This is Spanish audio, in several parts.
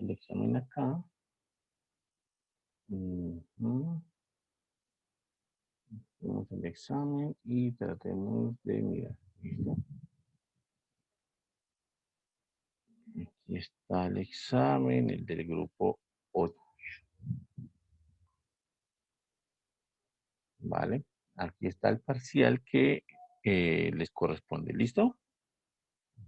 el examen acá. Ujú. Tenemos el examen y tratemos de mirar. ¿Listo? Aquí está el examen, el del grupo 8. ¿Vale? Aquí está el parcial que les corresponde. ¿Listo?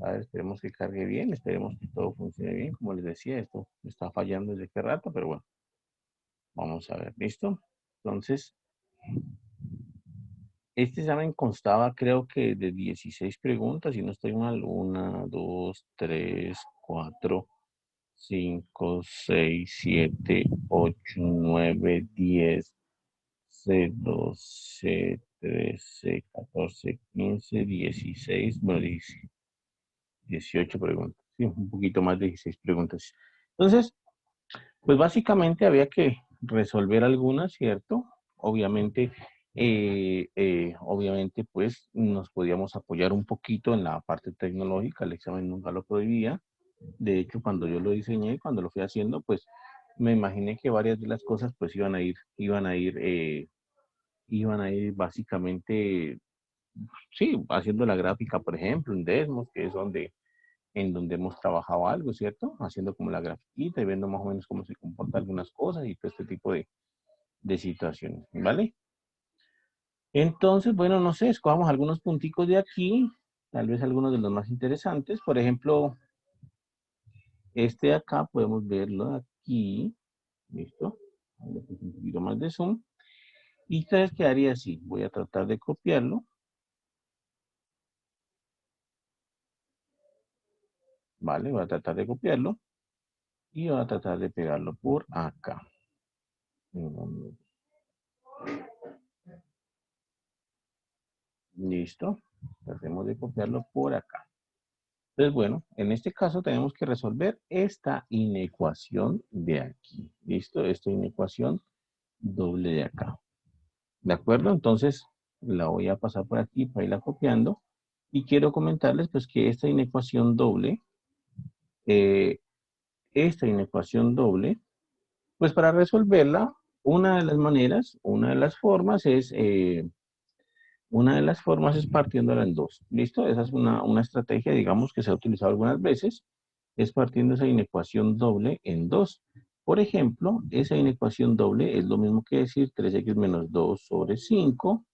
A ver, esperemos que cargue bien, esperemos que todo funcione bien. Como les decía, esto está fallando desde qué rato, pero bueno, vamos a ver. ¿Listo? Entonces, este examen constaba, creo que de 16 preguntas, si no estoy mal. 1, 2, 3, 4, 5, 6, 7, 8, 9, 10, 12, 13, 14, 15, 16, bueno, 18 preguntas. Sí, un poquito más de 16 preguntas. Entonces, pues básicamente había que resolver algunas, ¿cierto? Obviamente, obviamente, pues nos podíamos apoyar un poquito en la parte tecnológica, el examen nunca lo prohibía. De hecho, cuando yo lo diseñé, cuando lo fui haciendo, pues me imaginé que varias de las cosas pues iban a ir básicamente, sí, haciendo la gráfica, por ejemplo, en Desmos, que es en donde hemos trabajado algo, ¿cierto? Haciendo como la grafiquita y viendo más o menos cómo se comportan algunas cosas y todo este tipo de situaciones, ¿vale? Entonces, bueno, no sé, escojamos algunos punticos de aquí, tal vez algunos de los más interesantes. Por ejemplo, este de acá podemos verlo aquí, ¿listo? Le puse un poquito más de zoom. Y entonces quedaría así. Voy a tratar de copiarlo, ¿vale? Voy a tratar de copiarlo y voy a tratar de pegarlo por acá. Listo. Tratemos de copiarlo por acá. Entonces, bueno, en este caso tenemos que resolver esta inecuación de aquí. ¿Listo? Esta inecuación doble de acá. ¿De acuerdo? Entonces, la voy a pasar por aquí para irla copiando. Y quiero comentarles pues que eh, esta inecuación doble, pues para resolverla, una de las formas es partiéndola en dos. ¿Listo? Esa es una estrategia, digamos, que se ha utilizado algunas veces, es partiendo esa inecuación doble en dos. Por ejemplo, esa inecuación doble es lo mismo que decir 3x menos 2 sobre 5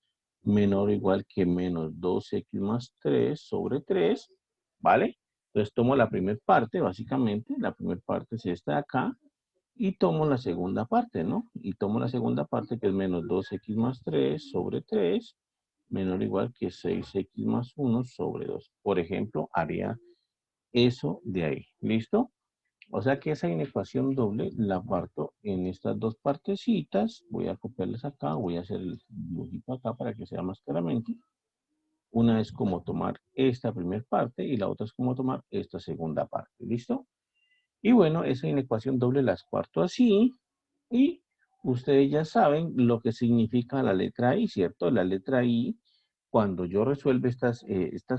menor o igual que menos 2x más 3 sobre 3, ¿vale? Entonces tomo la primera parte, básicamente, la primera parte es esta de acá, y tomo la segunda parte, ¿no? Y tomo la segunda parte que es menos 2x más 3 sobre 3, menor o igual que 6x más 1 sobre 2. Por ejemplo, haría eso de ahí. ¿Listo? O sea que esa inecuación doble la parto en estas dos partecitas. Voy a copiarles acá, voy a hacer el dibujito acá para que sea más claramente. Una es como tomar esta primera parte y la otra es como tomar esta segunda parte. ¿Listo? Y bueno, esa inecuación doble las parto así. Y ustedes ya saben lo que significa la letra I, ¿cierto? La letra I, cuando yo resuelvo estas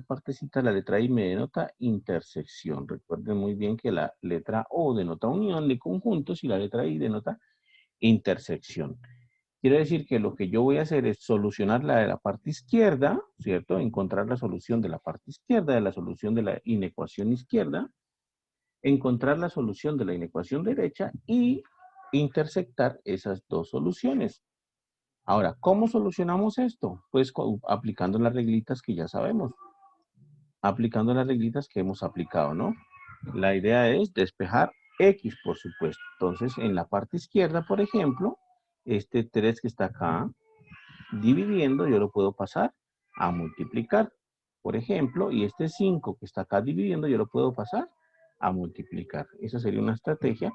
partecitas, la letra I me denota intersección. Recuerden muy bien que la letra O denota unión de conjuntos y la letra I denota intersección. Quiere decir que lo que yo voy a hacer es solucionar la de la parte izquierda, ¿cierto? Encontrar la solución de la parte izquierda de la solución de la inecuación izquierda, encontrar la solución de la inecuación derecha y intersectar esas dos soluciones. Ahora, ¿cómo solucionamos esto? Pues aplicando las reglitas que ya sabemos, aplicando las reglitas que hemos aplicado, ¿no? La idea es despejar X, por supuesto. Entonces, en la parte izquierda, por ejemplo, este 3 que está acá, dividiendo, yo lo puedo pasar a multiplicar, por ejemplo, y este 5 que está acá dividiendo, yo lo puedo pasar a multiplicar. Esa sería una estrategia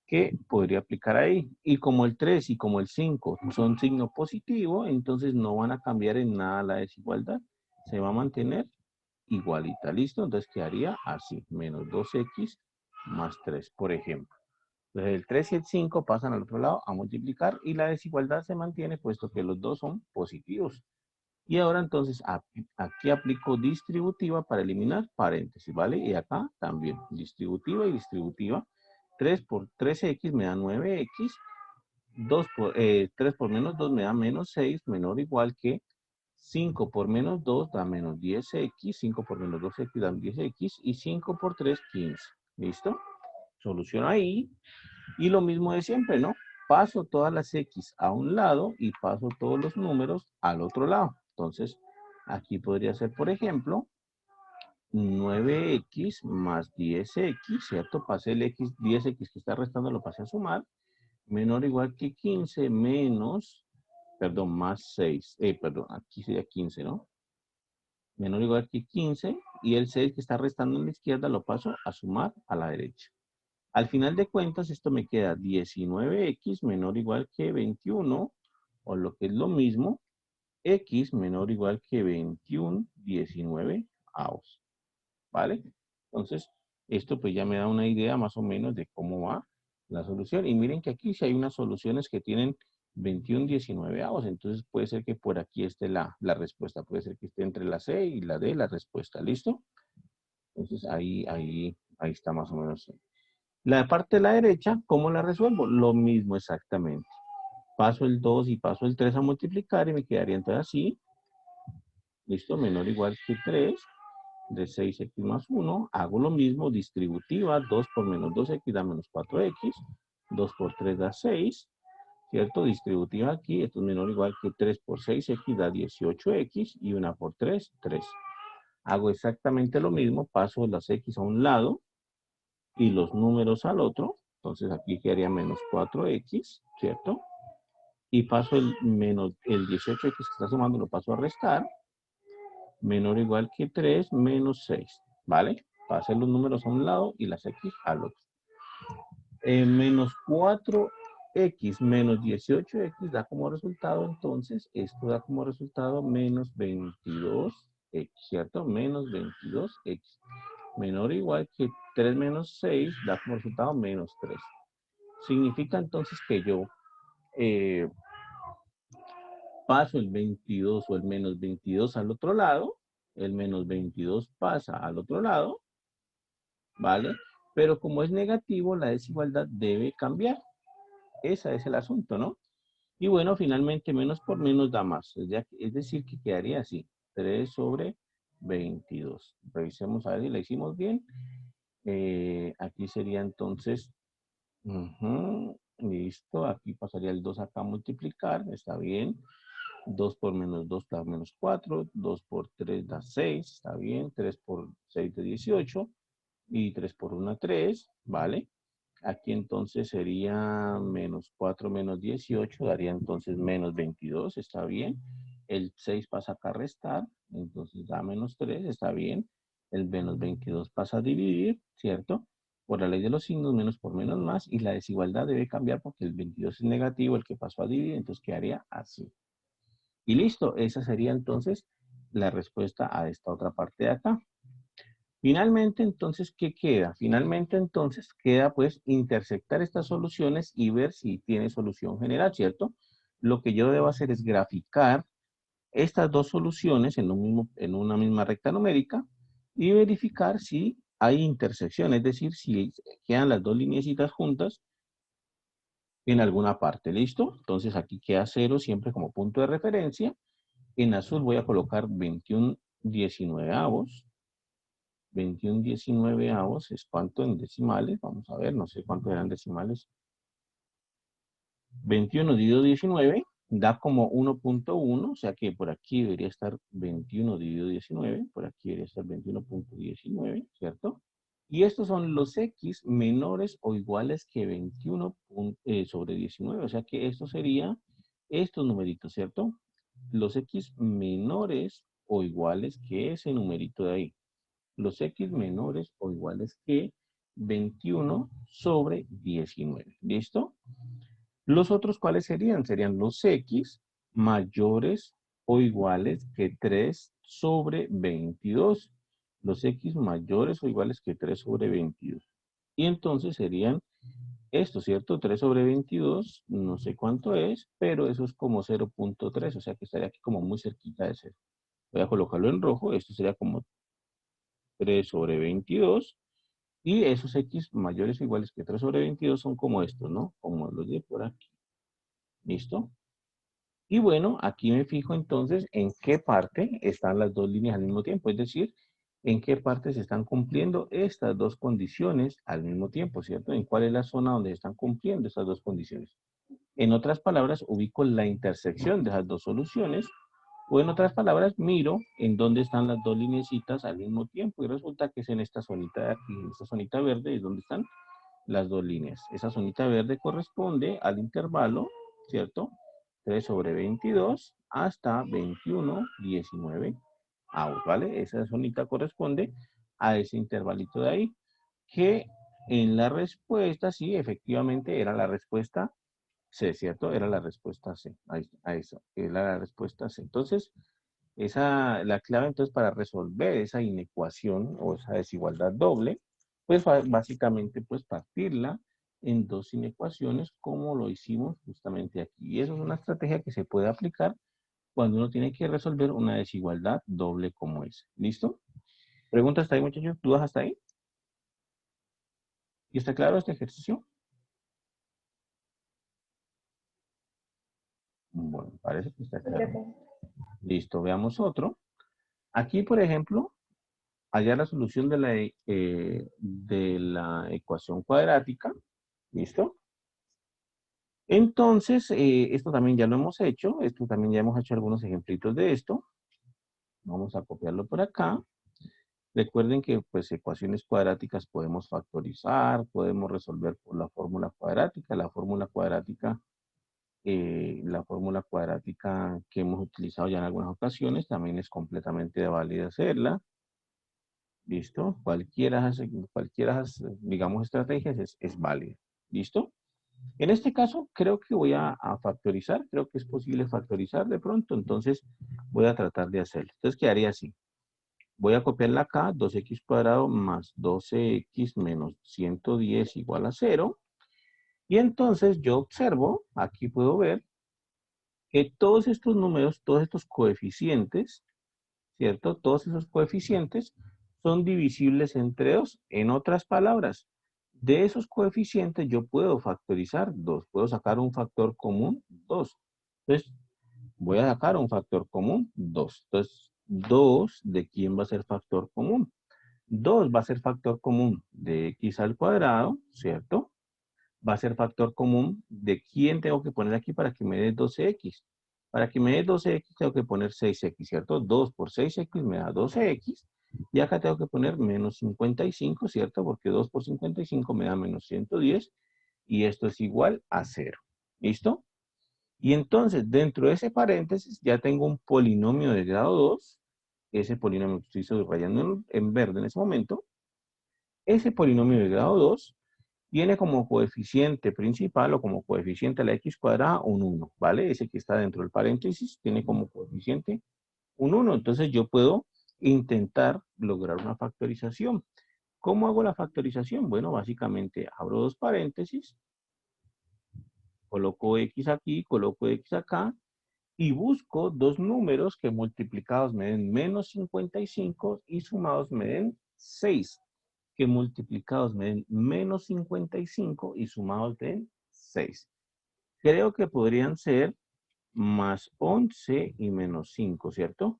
que podría aplicar ahí. Y como el 3 y como el 5 son signo positivo, entonces no van a cambiar en nada la desigualdad. Se va a mantener igualita. ¿Listo? Entonces quedaría así, menos 2x más 3, por ejemplo. Entonces el 3 y el 5 pasan al otro lado a multiplicar y la desigualdad se mantiene puesto que los dos son positivos. Y ahora entonces aquí aplico distributiva para eliminar paréntesis, ¿vale? Y acá también distributiva y distributiva 3x me da 9x, 3 por menos 2 me da menos 6, menor o igual que 5 por menos 2 da menos 10x, 5 por menos 2x da 10x y 5 por 3, 15. ¿Listo? Solución ahí. Y lo mismo de siempre, ¿no? Paso todas las x a un lado y paso todos los números al otro lado. Entonces, aquí podría ser, por ejemplo, 9x más 10x, ¿cierto? Pasé el x, 10x que está restando, lo pasé a sumar. Menor o igual que 15 menos, perdón, más 6. Perdón, aquí sería 15, ¿no? Menor o igual que 15 y el 6 que está restando en la izquierda lo paso a sumar a la derecha. Al final de cuentas, esto me queda 19x menor o igual que 21, o lo que es lo mismo, x menor o igual que 21, 19 avos. ¿Vale? Entonces, esto pues ya me da una idea más o menos de cómo va la solución. Y miren que aquí sí hay unas soluciones que tienen 21 19 avos. Entonces puede ser que por aquí esté la respuesta. Puede ser que esté entre la C y la D la respuesta. ¿Listo? Entonces ahí está más o menos. La parte de la derecha, ¿cómo la resuelvo? Lo mismo exactamente. Paso el 2 y paso el 3 a multiplicar y me quedaría entonces así. ¿Listo? Menor o igual que 3 de 6x más 1. Hago lo mismo, distributiva. 2 por menos 2x da menos 4x. 2 por 3 da 6. ¿Cierto? Distributiva aquí. Esto es menor o igual que 3 por 6x da 18x. Y 1 por 3, 3. Hago exactamente lo mismo. Paso las x a un lado y los números al otro. Entonces aquí quedaría menos 4x, ¿cierto? Y paso el 18x que está sumando, lo paso a restar. Menor o igual que 3 menos 6, ¿vale? Pasé los números a un lado y las x al otro. Menos 4x menos 18x da como resultado, entonces, esto da como resultado menos 22x, ¿cierto? Menos 22x. Menor o igual que 3 menos 6 da como resultado menos 3. Significa entonces que yo paso el 22 o el menos 22 al otro lado, el menos 22 pasa al otro lado, ¿vale? Pero como es negativo, la desigualdad debe cambiar. Ese es el asunto, ¿no? Y bueno, finalmente menos por menos da más. Es decir, que quedaría así. 3 sobre 22. Revisemos a ver si la hicimos bien. Aquí sería entonces, listo, aquí pasaría el 2 acá a multiplicar, está bien. 2 por menos 2 da menos 4, 2 por 3 da 6, está bien. 3 por 6 da 18 y 3 por 1, 3, ¿vale? Aquí entonces sería menos 4 menos 18, daría entonces menos 22, está bien. El 6 pasa acá a restar, entonces da menos 3, está bien. El menos 22 pasa a dividir, ¿cierto? Por la ley de los signos, menos por menos más, y la desigualdad debe cambiar porque el 22 es negativo, el que pasó a dividir, entonces quedaría así. Y listo, esa sería entonces la respuesta a esta otra parte de acá. Finalmente, entonces, ¿qué queda? Finalmente, entonces, queda pues intersectar estas soluciones y ver si tiene solución general, ¿cierto? Lo que yo debo hacer es graficar estas dos soluciones en una misma recta numérica y verificar si hay intersección, es decir, si quedan las dos lineecitas juntas en alguna parte, ¿listo? Entonces aquí queda 0 siempre como punto de referencia. En azul voy a colocar 21 19avos. 21 19avos es cuánto en decimales. Vamos a ver, no sé cuánto eran decimales. 21 dividido 19 da como 1.1, o sea que por aquí debería estar 21 dividido 19, por aquí debería estar 21.19, ¿cierto? Y estos son los x menores o iguales que 21 sobre 19, o sea que esto sería estos numeritos, ¿cierto? Los x menores o iguales que ese numerito de ahí. Los x menores o iguales que 21 sobre 19. ¿Listo? Los otros, ¿cuáles serían? Serían los x mayores o iguales que 3 sobre 22. Los x mayores o iguales que 3 sobre 22. Y entonces serían esto, ¿cierto? 3 sobre 22, no sé cuánto es, pero eso es como 0.3, o sea que estaría aquí como muy cerquita de 0. Voy a colocarlo en rojo, esto sería como 3 sobre 22. Y esos x mayores o iguales que 3 sobre 22 son como estos, ¿no? Como los de por aquí. ¿Listo? Y bueno, aquí me fijo entonces en qué parte están las dos líneas al mismo tiempo, es decir, en qué parte se están cumpliendo estas dos condiciones al mismo tiempo, ¿cierto? En cuál es la zona donde se están cumpliendo estas dos condiciones. En otras palabras, ubico la intersección de esas dos soluciones, o en otras palabras, miro en dónde están las dos lineecitas al mismo tiempo, y resulta que es en esta zonita de aquí, en esta zonita verde, es donde están las dos líneas. Esa zonita verde corresponde al intervalo, ¿cierto? 3 sobre 22 hasta 21, 19 out, ¿vale? Esa zonita corresponde a ese intervalito de ahí, que en la respuesta, sí, efectivamente era la respuesta C, ¿cierto? Era la respuesta C, a eso, era la respuesta C. Entonces, la clave entonces para resolver esa inecuación o esa desigualdad doble, pues básicamente pues partirla en dos inecuaciones como lo hicimos justamente aquí. Y eso es una estrategia que se puede aplicar cuando uno tiene que resolver una desigualdad doble como esa. ¿Listo? ¿Preguntas hasta ahí, muchachos? ¿Dudas hasta ahí? ¿Y está claro este ejercicio? Bueno, parece que está claro. Listo, veamos otro. Aquí, por ejemplo, hallar la solución de la ecuación cuadrática. ¿Listo? Entonces, esto también ya lo hemos hecho. Esto también ya hemos hecho algunos ejemplitos de esto. Vamos a copiarlo por acá. Recuerden que pues ecuaciones cuadráticas podemos factorizar, podemos resolver por la fórmula cuadrática. La fórmula cuadrática que hemos utilizado ya en algunas ocasiones también es completamente válida hacerla. ¿Listo? Cualquiera, digamos, estrategias es válida. ¿Listo? En este caso, creo que voy a factorizar. Creo que es posible factorizar de pronto. Entonces, voy a tratar de hacerlo. Entonces, quedaría así. Voy a copiarla acá. 2x cuadrado más 12x menos 110 igual a 0. Y entonces, yo observo, aquí puedo ver, que todos estos números, todos estos coeficientes, ¿cierto? Todos esos coeficientes son divisibles entre 2. En otras palabras, de esos coeficientes yo puedo factorizar 2. Puedo sacar un factor común 2. Entonces, voy a sacar un factor común 2. Entonces, 2 ¿de quién va a ser factor común? 2 va a ser factor común de x al cuadrado, ¿cierto? Va a ser factor común de quién tengo que poner aquí para que me dé 12x. Para que me dé 12x tengo que poner 6x, ¿cierto? 2 por 6x me da 12x. Y acá tengo que poner menos 55, ¿cierto? Porque 2 por 55 me da menos 110. Y esto es igual a 0. ¿Listo? Y entonces, dentro de ese paréntesis, ya tengo un polinomio de grado 2. Ese polinomio que estoy subrayando en verde en ese momento. Ese polinomio de grado 2 tiene como coeficiente principal o como coeficiente a la x cuadrada un 1, ¿vale? Ese que está dentro del paréntesis tiene como coeficiente un 1. Entonces yo puedo intentar lograr una factorización. ¿Cómo hago la factorización? Bueno, básicamente abro dos paréntesis, coloco x aquí, coloco x acá y busco dos números que multiplicados me den menos 55 y sumados me den 6. Que multiplicados me den menos 55 y sumados den 6. Creo que podrían ser más 11 y menos 5, ¿cierto?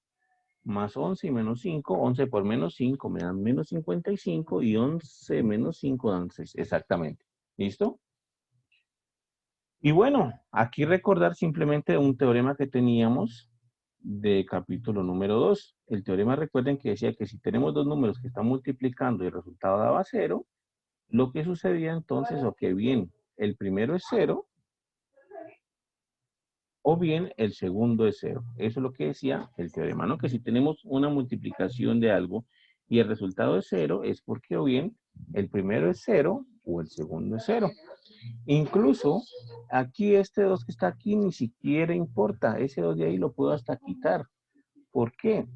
Más 11 y menos 5, 11 por menos 5 me dan menos 55 y 11 menos 5 dan 6, exactamente. ¿Listo? Y bueno, aquí recordar simplemente un teorema que teníamos de capítulo número 2. El teorema, recuerden que decía que si tenemos dos números que están multiplicando y el resultado daba 0, lo que sucedía entonces, o que bien el primero es 0, o bien el segundo es 0. Eso es lo que decía el teorema, ¿no? Que si tenemos una multiplicación de algo y el resultado es 0, es porque o bien el primero es 0 o el segundo es 0. Incluso aquí este 2 que está aquí ni siquiera importa. Ese 2 de ahí lo puedo hasta quitar. ¿Por qué?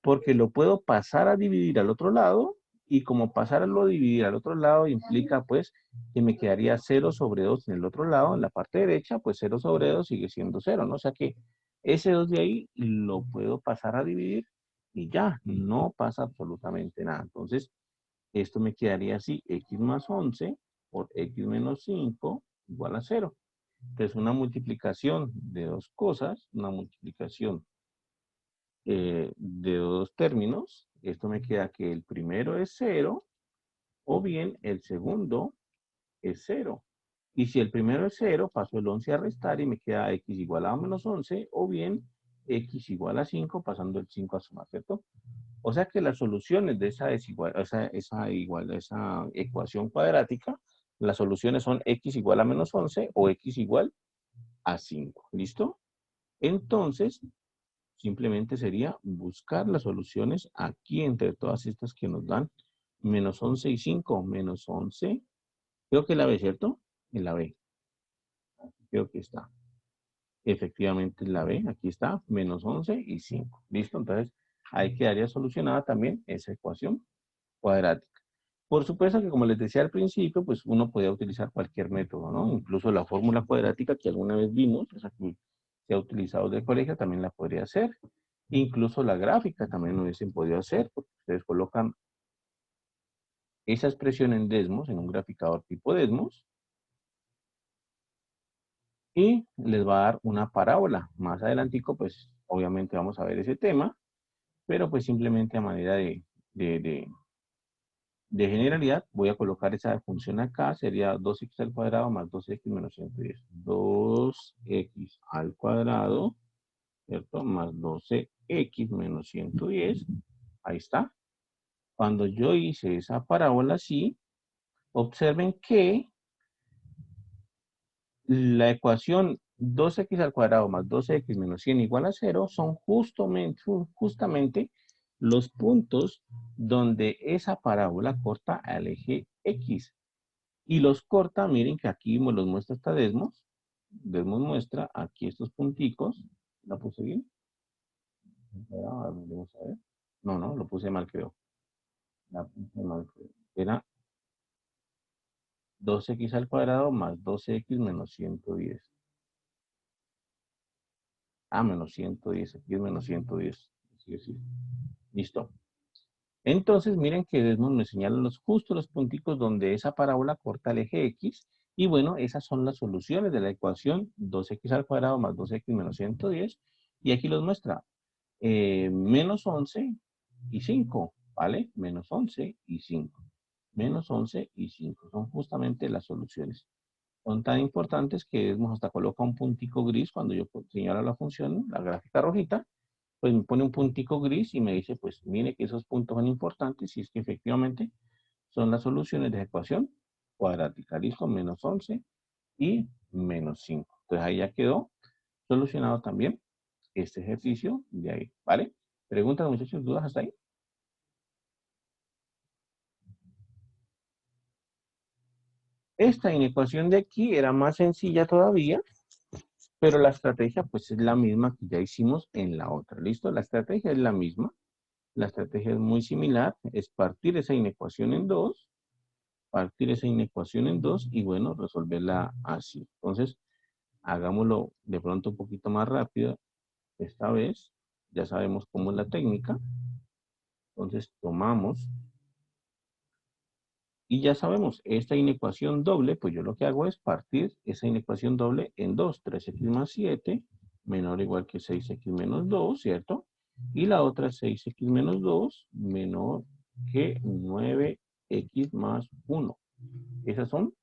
Porque lo puedo pasar a dividir al otro lado y como pasarlo a dividir al otro lado implica pues que me quedaría 0 sobre 2 en el otro lado, en la parte derecha, pues 0 sobre 2 sigue siendo 0, ¿no? O sea que ese 2 de ahí lo puedo pasar a dividir y ya, no pasa absolutamente nada. Entonces, Esto me quedaría así, x más 11 por x menos 5 igual a 0. Entonces, una multiplicación de dos cosas, una multiplicación de dos términos, esto me queda que el primero es 0 o bien el segundo es 0. Y si el primero es 0, paso el 11 a restar y me queda x igual a menos 11 o bien x igual a 5 pasando el 5 a sumar, ¿cierto? O sea que las soluciones de esa ecuación cuadrática, las soluciones son x igual a menos 11 o x igual a 5. ¿Listo? Entonces, simplemente sería buscar las soluciones aquí entre todas estas que nos dan menos 11 y 5. Menos 11, creo que la B, ¿cierto? En la B, creo que está. Efectivamente la B, aquí está, menos 11 y 5. ¿Listo? Entonces, ahí quedaría solucionada también esa ecuación cuadrática. Por supuesto que, como les decía al principio, pues uno podía utilizar cualquier método, ¿no? Incluso la fórmula cuadrática que alguna vez vimos, esa que se ha utilizado del colegio, también la podría hacer. Incluso la gráfica también lo hubiesen podido hacer, porque ustedes colocan esa expresión en Desmos, en un graficador tipo Desmos, y les va a dar una parábola. Más adelantico, pues, obviamente vamos a ver ese tema, pero pues simplemente a manera de, de generalidad, voy a colocar esa función acá, sería 2x al cuadrado más 2x menos 110. 2x al cuadrado, ¿cierto? Más 12x menos 110. Ahí está. Cuando yo hice esa parábola así, observen que la ecuación 2x al cuadrado más 12x menos 100 igual a 0 son justamente los puntos donde esa parábola corta al eje X. Y los corta, miren que aquí me los muestra esta Desmos. Desmos muestra aquí estos punticos. ¿La puse bien? Vamos a ver. No, no, lo puse mal, creo. La puse mal, creo. Era 2x al cuadrado más 12x menos 110. Ah, menos 110. Aquí es menos 110. Sí, sí. Listo. Entonces, miren que Desmos me señala justo los punticos donde esa parábola corta el eje X. Y bueno, esas son las soluciones de la ecuación 2x al cuadrado más 2x menos 110. Y aquí los muestra. Menos 11 y 5, ¿vale? Menos 11 y 5. Menos 11 y 5. Son justamente las soluciones. Son tan importantes que Desmos hasta coloca un puntico gris cuando yo señalo la función, la gráfica rojita, pues me pone un puntico gris y me dice, pues mire que esos puntos son importantes y es que efectivamente son las soluciones de la ecuación cuadrática. Listo, menos 11 y menos 5. Entonces ahí ya quedó solucionado también este ejercicio de ahí, ¿vale? ¿Preguntas, muchachos, dudas hasta ahí? Esta inecuación de aquí era más sencilla todavía, pero la estrategia pues es la misma que ya hicimos en la otra. ¿Listo? La estrategia es la misma. La estrategia es muy similar. Es partir esa inecuación en dos, y bueno, resolverla así. Entonces, hagámoslo de pronto un poquito más rápido. Esta vez ya sabemos cómo es la técnica. Entonces, tomamos y ya sabemos, esta inecuación doble, pues yo lo que hago es partir esa inecuación doble en dos. 3x más 7 menor o igual que 6x menos 2, ¿cierto? Y la otra 6x menos 2 menor que 9x más 1. Esas son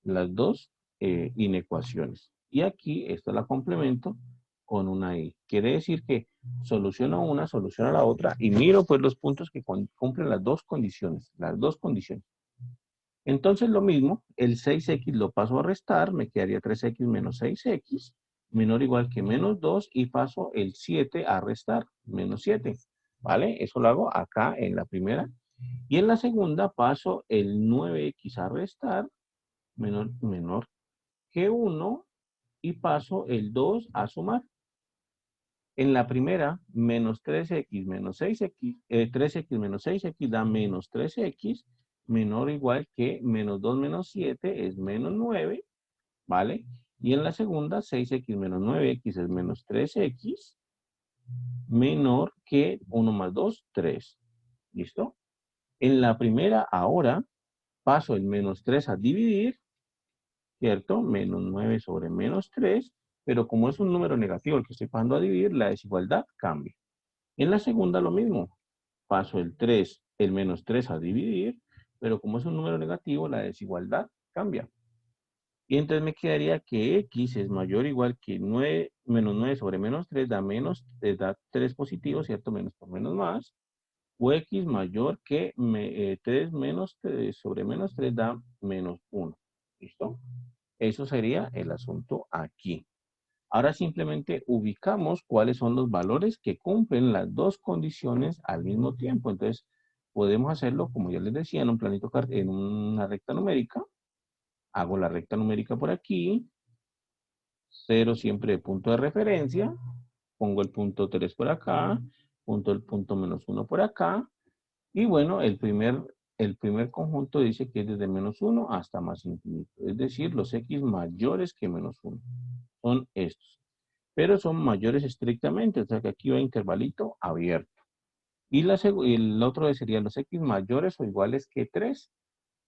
las dos inecuaciones. Y aquí esta la complemento con una i. Quiere decir que soluciono una, soluciono la otra y miro pues los puntos que cumplen las dos condiciones. Las dos condiciones. Entonces lo mismo, el 6x lo paso a restar, me quedaría 3x menos 6x, menor o igual que menos 2 y paso el 7 a restar, menos 7. ¿Vale? Eso lo hago acá en la primera. Y en la segunda paso el 9x a restar, menor que 1 y paso el 2 a sumar. En la primera, menos 3x menos 6x, 3x menos 6x da menos 3x, menor o igual que menos 2 menos 7 es menos 9, ¿vale? Y en la segunda, 6x menos 9x es menos 3x, menor que 1 más 2, 3. ¿Listo? En la primera, ahora, paso el menos 3 a dividir, ¿cierto? Menos 9 sobre menos 3, pero como es un número negativo el que estoy pasando a dividir, la desigualdad cambia. En la segunda lo mismo, paso el menos 3 a dividir, pero como es un número negativo, la desigualdad cambia. Y entonces me quedaría que x es mayor o igual que 9, menos 9 sobre menos 3 da menos, da 3 positivo, ¿cierto? Menos por menos más. O x mayor que 3 menos 3 sobre menos 3 da menos 1. ¿Listo? Eso sería el asunto aquí. Ahora simplemente ubicamos cuáles son los valores que cumplen las dos condiciones al mismo tiempo. Entonces, podemos hacerlo, como ya les decía, en un planito, en una recta numérica. Hago la recta numérica por aquí. 0 siempre de punto de referencia. Pongo el punto 3 por acá. Punto el punto menos 1 por acá. Y bueno, el primer conjunto dice que es desde menos 1 hasta más infinito. Es decir, los x mayores que menos 1. Son estos. Pero son mayores estrictamente, o sea que aquí va intervalito abierto. Y el otro sería los x mayores o iguales que 3.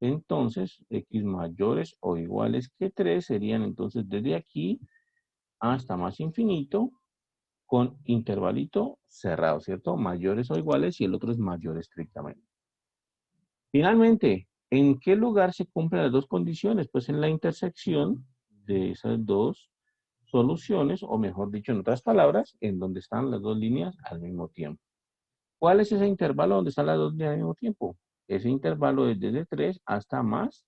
Entonces, x mayores o iguales que 3 serían entonces desde aquí hasta más infinito con intervalito cerrado, ¿cierto? Mayores o iguales y el otro es mayor estrictamente. Finalmente, ¿en qué lugar se cumplen las dos condiciones? Pues en la intersección de esas dos soluciones, o mejor dicho, en otras palabras, en donde están las dos líneas al mismo tiempo. ¿Cuál es ese intervalo donde están las dos líneas al mismo tiempo? Ese intervalo es desde 3 hasta más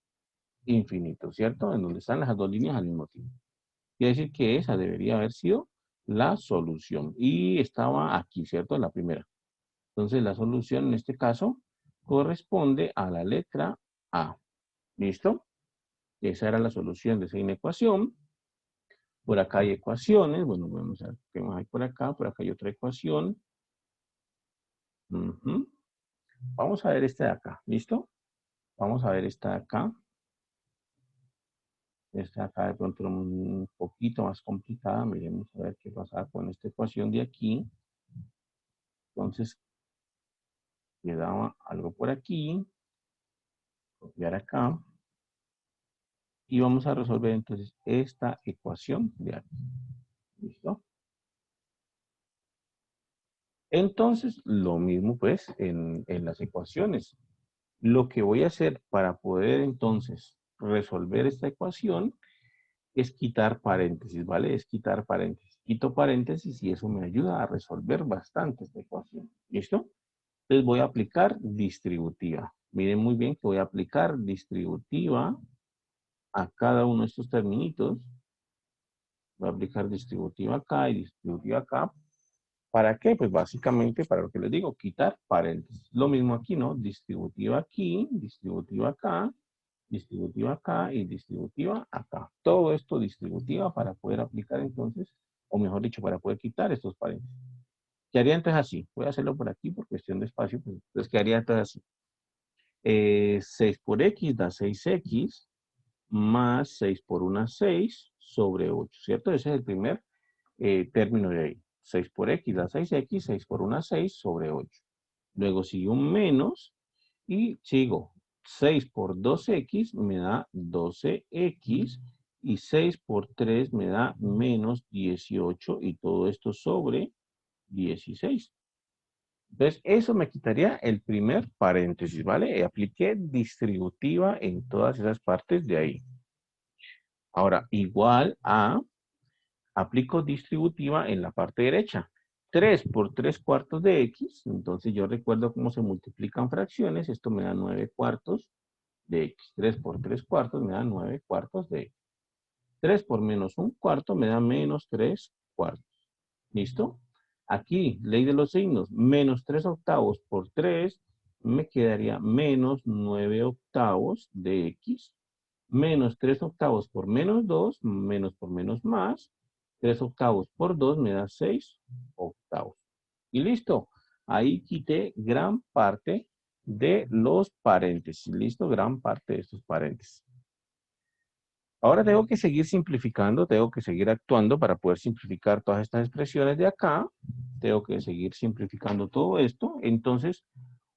infinito, ¿cierto? En donde están las dos líneas al mismo tiempo. Quiere decir que esa debería haber sido la solución. Y estaba aquí, ¿cierto? En la primera. Entonces, la solución en este caso corresponde a la letra A. ¿Listo? Esa era la solución de esa inecuación. Por acá hay ecuaciones. Bueno, vamos a ver qué más hay por acá. Por acá hay otra ecuación. Vamos a ver esta de acá. ¿Listo? Vamos a ver esta de acá. Esta de acá de pronto un poquito más complicada. Miremos a ver qué pasa con esta ecuación de aquí. Entonces, quedaba algo por aquí. Copiar acá. Y vamos a resolver entonces esta ecuación de aquí. ¿Listo? Entonces, lo mismo pues en las ecuaciones. Lo que voy a hacer para poder entonces resolver esta ecuación es quitar paréntesis, ¿vale? Es quitar paréntesis. Quito paréntesis y eso me ayuda a resolver bastante esta ecuación. ¿Listo? Entonces voy a aplicar distributiva. Miren muy bien que voy a aplicar distributiva a cada uno de estos terminitos. Voy a aplicar distributiva acá y distributiva acá. ¿Para qué? Pues básicamente para lo que les digo, quitar paréntesis. Lo mismo aquí, ¿no? Distributiva aquí, distributiva acá, distributiva acá y distributiva acá. Todo esto distributiva para poder aplicar entonces, o mejor dicho, para poder quitar estos paréntesis. ¿Qué haría entonces así? Voy a hacerlo por aquí por cuestión de espacio. Pues, entonces, ¿qué haría entonces así? 6 por x da 6x más 6 por 1, 6 sobre 8, ¿cierto? Ese es el primer término de ahí. 6 por x da 6x, 6 por 1, 6 sobre 8. Luego sigue un menos y sigo. 6 por 2x me da 12x y 6 por 3 me da menos 18 y todo esto sobre 16. Entonces, eso me quitaría el primer paréntesis, ¿vale? Apliqué distributiva en todas esas partes de ahí. Ahora, igual a, aplico distributiva en la parte derecha. 3 por 3 cuartos de x, entonces yo recuerdo cómo se multiplican fracciones, esto me da 9 cuartos de x. 3 por 3 cuartos me da 9 cuartos de x. 3 por menos 1 cuarto me da menos 3 cuartos. ¿Listo? Aquí, ley de los signos, menos 3 octavos por 3 me quedaría menos 9 octavos de x, menos 3 octavos por menos 2, menos por menos más, 3 octavos por 2 me da 6 octavos. Y listo, ahí quité gran parte de los paréntesis, listo, gran parte de estos paréntesis. Ahora tengo que seguir simplificando, tengo que seguir actuando para poder simplificar todas estas expresiones de acá. Tengo que seguir simplificando todo esto. Entonces,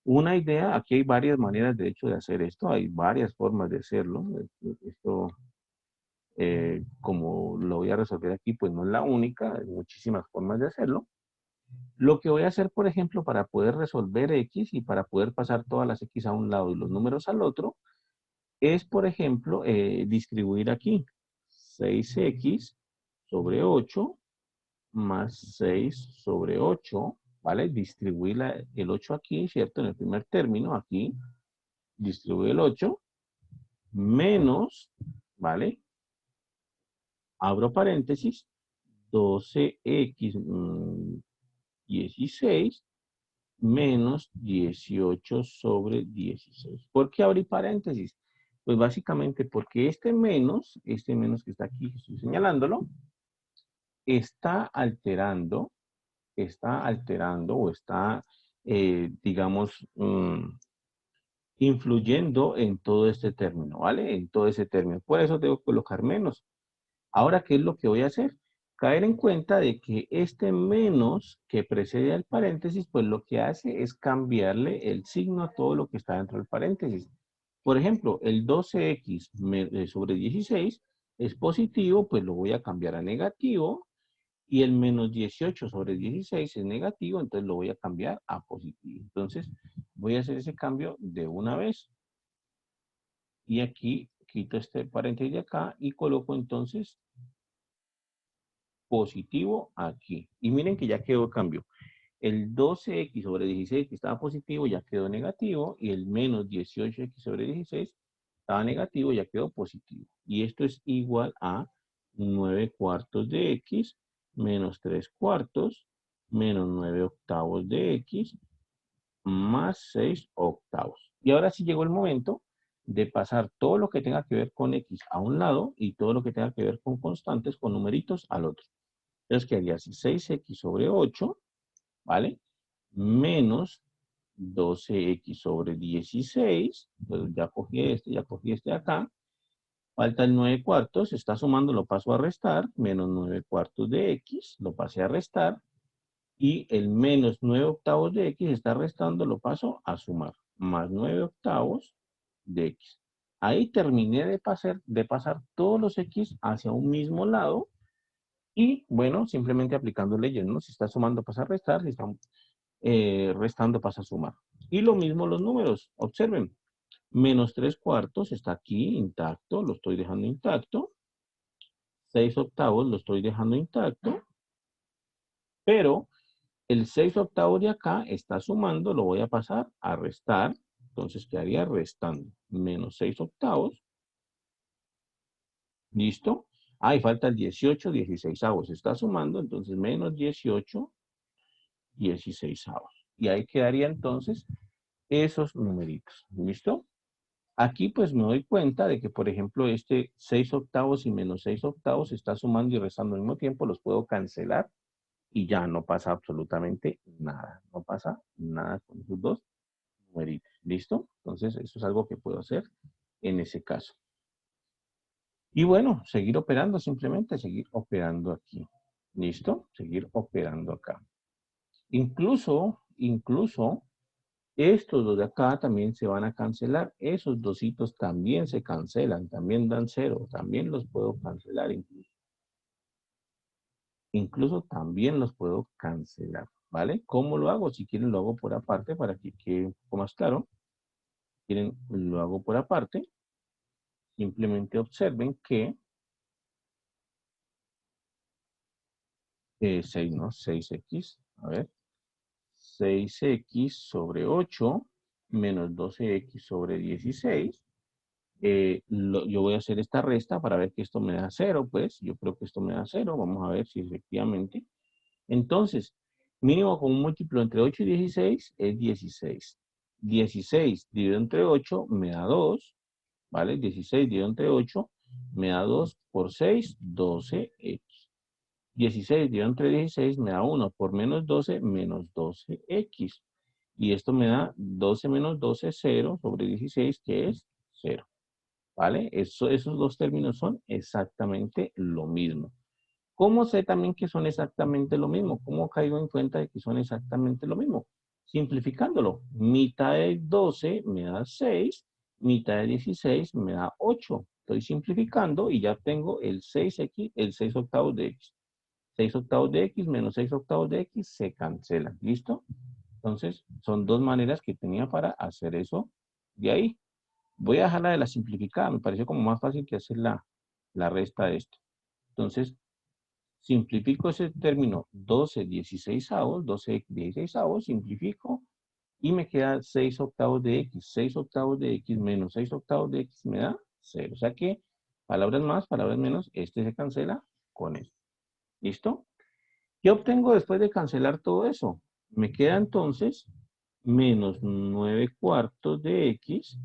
Una idea, aquí hay varias maneras de hecho de hacer esto, hay varias formas de hacerlo. Esto, como lo voy a resolver aquí, pues no es la única, hay muchísimas formas de hacerlo. Lo que voy a hacer, por ejemplo, para poder resolver X y para poder pasar todas las X a un lado y los números al otro, es, por ejemplo, distribuir aquí 6X sobre 8 más 6 sobre 8, ¿vale? Distribuir el 8 aquí, ¿cierto? En el primer término, aquí, distribuir el 8, menos, ¿vale? Abro paréntesis, 12x 16 menos 18 sobre 16. ¿Por qué abrí paréntesis? Pues básicamente porque este menos que está aquí, estoy señalándolo, está alterando o está, digamos, influyendo en todo este término, ¿vale? En todo ese término. Por eso tengo que colocar menos. Ahora, ¿qué es lo que voy a hacer? Caer en cuenta de que este menos que precede al paréntesis, pues lo que hace es cambiarle el signo a todo lo que está dentro del paréntesis. Por ejemplo, el 12x sobre 16 es positivo, pues lo voy a cambiar a negativo. Y el menos 18 sobre 16 es negativo, entonces lo voy a cambiar a positivo. Entonces, voy a hacer ese cambio de una vez. Y aquí quito este paréntesis de acá y coloco entonces positivo aquí. Y miren que ya quedó el cambio. El 12x sobre 16 que estaba positivo ya quedó negativo y el menos 18x sobre 16 estaba negativo ya quedó positivo. Y esto es igual a 9 cuartos de x menos 3 cuartos menos 9 octavos de x más 6 octavos. Y ahora sí llegó el momento de pasar todo lo que tenga que ver con x a un lado y todo lo que tenga que ver con constantes, con numeritos al otro. Entonces quedaría así 6x sobre 8, ¿vale? Menos 12x sobre 16. Pues ya cogí este de acá. Falta el 9 cuartos, está sumando, lo paso a restar. Menos 9 cuartos de x, lo pasé a restar. Y el menos 9 octavos de x está restando, lo paso a sumar. Más 9 octavos de x. Ahí terminé de pasar todos los x hacia un mismo lado. Y bueno, simplemente aplicando leyes, ¿no? Si está sumando pasa a restar, si está restando pasa a sumar. Y lo mismo los números, observen. Menos 3 cuartos está aquí intacto, lo estoy dejando intacto. 6 octavos lo estoy dejando intacto. Pero el 6 octavos de acá está sumando, lo voy a pasar a restar. Entonces quedaría restando. Menos 6 octavos. ¿Listo? Ah, y falta el 18, 16 avos. Está sumando, entonces menos 18, 16 avos. Y ahí quedaría entonces esos numeritos. ¿Listo? Aquí pues me doy cuenta de que, por ejemplo, este 6 octavos y menos 6 octavos está sumando y restando al mismo tiempo. Los puedo cancelar y ya no pasa absolutamente nada. No pasa nada con esos dos numeritos. ¿Listo? Entonces, eso es algo que puedo hacer en ese caso. Y bueno, seguir operando, simplemente seguir operando aquí. ¿Listo? Seguir operando acá. Incluso, estos dos de acá también se van a cancelar. Esos dositos también se cancelan, también dan cero. También los puedo cancelar incluso. Incluso también los puedo cancelar, ¿vale? ¿Cómo lo hago? Si quieren lo hago por aparte para que quede un poco más claro. Si quieren lo hago por aparte. Simplemente observen que 6, ¿no? 6x, a ver. 6x sobre 8 menos 12x sobre 16. Yo voy a hacer esta resta para ver que esto me da 0, pues. Yo creo que esto me da 0. Vamos a ver si efectivamente. Entonces, mínimo con un múltiplo entre 8 y 16 es 16. 16 dividido entre 8 me da 2, ¿vale? 16 dividido entre 8 me da 2 por 6, 12x. 16 dividido entre 16 me da 1 por menos 12, menos 12x. Y esto me da 12 menos 12, 0 sobre 16, que es 0. ¿Vale? Esos dos términos son exactamente lo mismo. ¿Cómo sé también que son exactamente lo mismo? ¿Cómo caigo en cuenta de que son exactamente lo mismo? Simplificándolo, mitad de 12 me da 6, mitad de 16 me da 8. Estoy simplificando y ya tengo el 6x, el 6 octavos de x. 6 octavos de x menos 6 octavos de x se cancelan. ¿Listo? Entonces, son dos maneras que tenía para hacer eso de ahí. Voy a dejarla de la simplificada. Me pareció como más fácil que hacer la resta de esto. Entonces, simplifico ese término 12 16avos, 12 16avos, simplifico y me queda 6 octavos de x. 6 octavos de x menos 6 octavos de x me da 0. O sea que, palabras más, palabras menos, este se cancela con esto. ¿Listo? ¿Qué obtengo después de cancelar todo eso? Me queda entonces menos 9 cuartos de x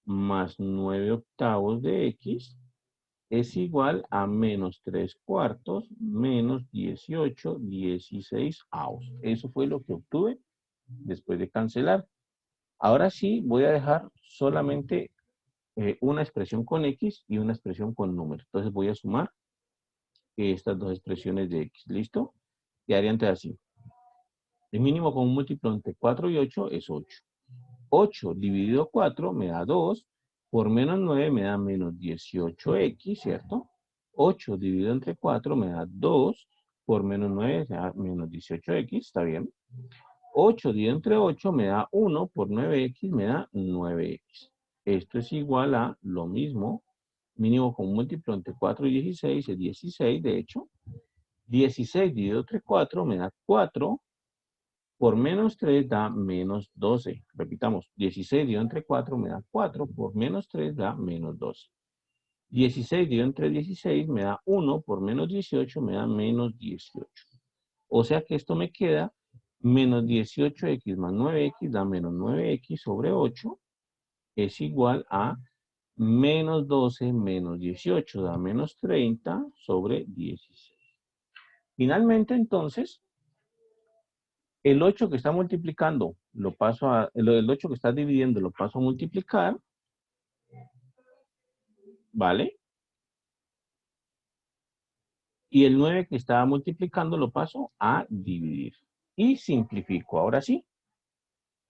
más 9 octavos de x es igual a menos 3 cuartos menos 18 16avos. Eso fue lo que obtuve después de cancelar. Ahora sí voy a dejar solamente una expresión con x y una expresión con número. Entonces voy a sumar estas dos expresiones de x. ¿Listo? Quedaría entonces así. El mínimo común múltiplo entre 4 y 8 es 8. 8 dividido 4 me da 2. Por menos 9 me da menos 18x, ¿cierto? 8 dividido entre 4 me da 2. Por menos 9 me da menos 18x, ¿está bien? 8 dividido entre 8 me da 1. Por 9x me da 9x. Esto es igual a lo mismo. Mínimo común múltiplo entre 4 y 16 es 16, de hecho. 16 dividido entre 4 me da 4. Por menos 3 da menos 12. Repitamos, 16 dividido entre 4 me da 4. Por menos 3 da menos 12. 16 dividido entre 16 me da 1. Por menos 18 me da menos 18. O sea que esto me queda menos 18x más 9x da menos 9x sobre 8. Es igual a menos 12 menos 18 da menos 30 sobre 16. Finalmente, entonces, el 8 que está multiplicando, lo paso a, el 8 que está dividiendo, lo paso a multiplicar, ¿vale? Y el 9 que está multiplicando, lo paso a dividir. Y simplifico. Ahora sí,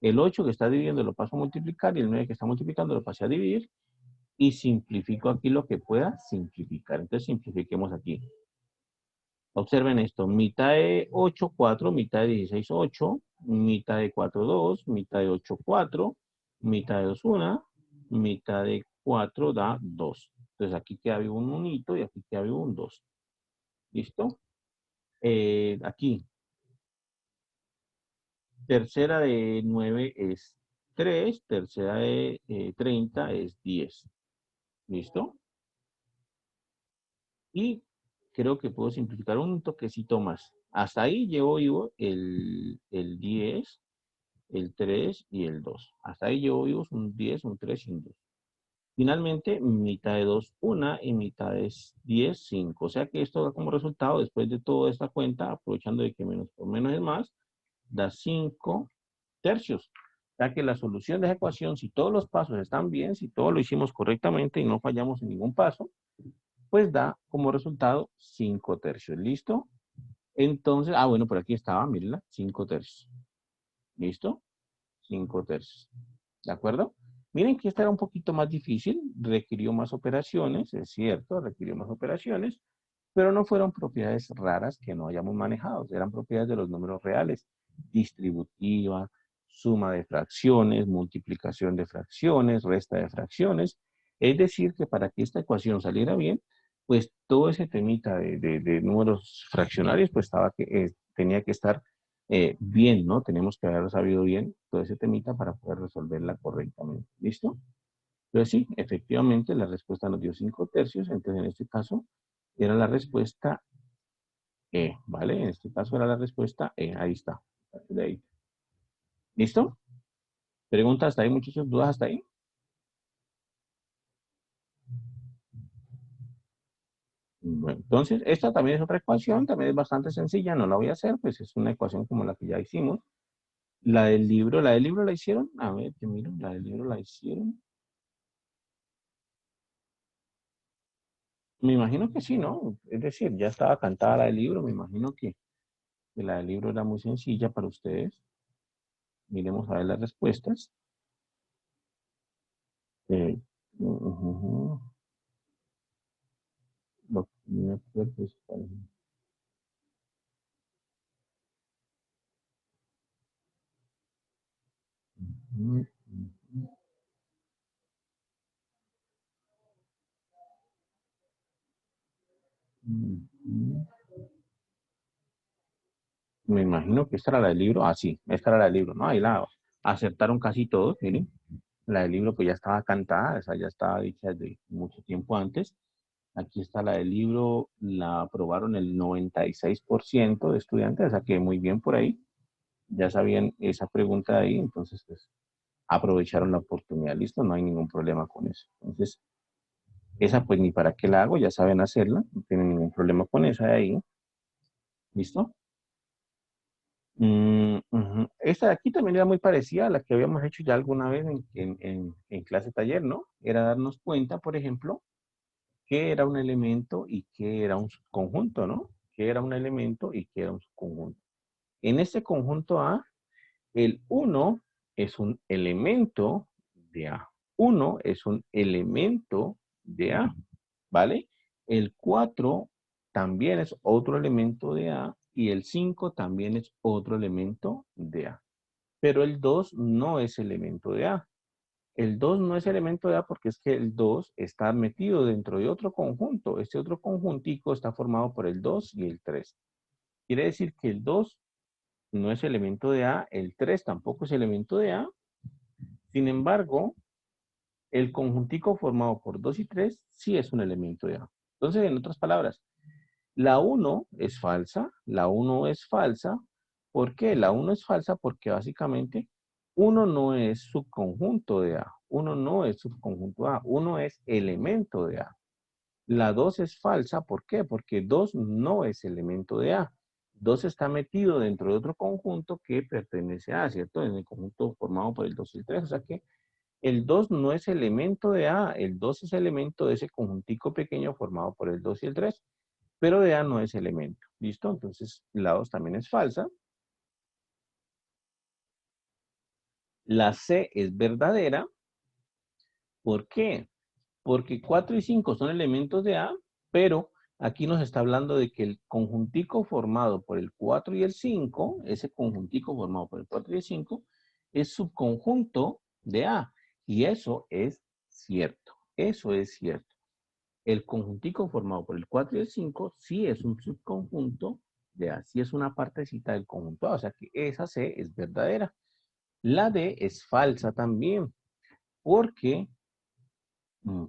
el 8 que está dividiendo, lo paso a multiplicar, y el 9 que está multiplicando, lo paso a dividir. Y simplifico aquí lo que pueda simplificar. Entonces, simplifiquemos aquí. Observen esto, mitad de 8, 4, mitad de 16, 8, mitad de 4, 2, mitad de 8, 4, mitad de 2, 1, mitad de 4 da 2. Entonces aquí queda vivo un unito y aquí queda vivo un 2. ¿Listo? Aquí, tercera de 9 es 3, tercera de 30 es 10. ¿Listo? Y creo que puedo simplificar un toquecito más. Hasta ahí llevo vivo el 10, el 3 y el 2. Hasta ahí llevo vivos un 10, un 3 y un 2. Finalmente, mitad de 2, 1 y mitad de 10, 5. O sea que esto da como resultado, después de toda esta cuenta, aprovechando de que menos por menos es más, da 5 tercios. O sea que la solución de esa ecuación, si todos los pasos están bien, si todo lo hicimos correctamente y no fallamos en ningún paso, pues da como resultado 5 tercios. ¿Listo? Entonces, bueno, por aquí estaba, mírenla, 5 tercios. ¿Listo? 5 tercios. ¿De acuerdo? Miren que esta era un poquito más difícil, requirió más operaciones, es cierto, requirió más operaciones, pero no fueron propiedades raras que no hayamos manejado, eran propiedades de los números reales, distributiva, suma de fracciones, multiplicación de fracciones, resta de fracciones. Es decir, que para que esta ecuación saliera bien, pues todo ese temita de números fraccionarios, pues tenía que estar bien, ¿no? Tenemos que haber sabido bien todo ese temita para poder resolverla correctamente. ¿Listo? Pero sí, efectivamente, la respuesta nos dio 5 tercios, entonces en este caso era la respuesta E, ¿vale? En este caso era la respuesta E, ahí está. De ahí. ¿Listo? ¿Preguntas hasta ahí, muchachos? ¿Dudas hasta ahí? Bueno, entonces, esta también es otra ecuación, también es bastante sencilla, no la voy a hacer, pues es una ecuación como la que ya hicimos. La del libro la hicieron, a ver, que miro, la del libro la hicieron. Me imagino que sí, ¿no? Es decir, ya estaba cantada la del libro, me imagino que la del libro era muy sencilla para ustedes. Miremos a ver las respuestas. Eh, ujú, lo que me acuerdo es cuál. Ujú, ujú, ujú. Me imagino que esta era la del libro. Ah, sí, esta era la del libro, ¿no? Ahí la acertaron casi todos, miren. La del libro pues ya estaba cantada, esa ya estaba dicha desde mucho tiempo antes. Aquí está la del libro, la aprobaron el 96% de estudiantes, o sea que muy bien por ahí. Ya sabían esa pregunta de ahí, entonces pues aprovecharon la oportunidad, listo, no hay ningún problema con eso. Entonces, esa pues ni para qué la hago, ya saben hacerla, no tienen ningún problema con esa de ahí, listo. Ujú. Esta de aquí también era muy parecida a la que habíamos hecho ya alguna vez en clase taller, ¿no? Era darnos cuenta, por ejemplo, qué era un elemento y qué era un subconjunto, ¿no? ¿Qué era un elemento y qué era un subconjunto? En este conjunto A, el uno es un elemento de A. Uno es un elemento de A, ¿vale? El 4 también es otro elemento de A y el 5 también es otro elemento de A. Pero el 2 no es elemento de A. El 2 no es elemento de A porque es que el 2 está metido dentro de otro conjunto. Este otro conjuntico está formado por el 2 y el 3. Quiere decir que el 2 no es elemento de A, el 3 tampoco es elemento de A. Sin embargo, el conjuntico formado por 2 y 3 sí es un elemento de A. Entonces, en otras palabras, la uno es falsa, la uno es falsa. ¿Por qué? La uno es falsa porque básicamente uno no es subconjunto de A, uno no es subconjunto A, uno es elemento de A. La 2 es falsa, ¿por qué? Porque 2 no es elemento de A. 2 está metido dentro de otro conjunto que pertenece a A, ¿cierto? En el conjunto formado por el 2 y el 3. O sea que el 2 no es elemento de A, el 2 es elemento de ese conjuntico pequeño formado por el 2 y el 3, pero de A no es elemento. ¿Listo? Entonces la 2 también es falsa. La C es verdadera. ¿Por qué? Porque 4 y 5 son elementos de A, pero aquí nos está hablando de que el conjuntico formado por el 4 y el 5, ese conjuntico formado por el 4 y el 5, es subconjunto de A. Y eso es cierto. Eso es cierto. El conjuntico formado por el 4 y el 5 sí es un subconjunto de A, sí es una partecita del conjunto A, o sea que esa C es verdadera. La D es falsa también, porque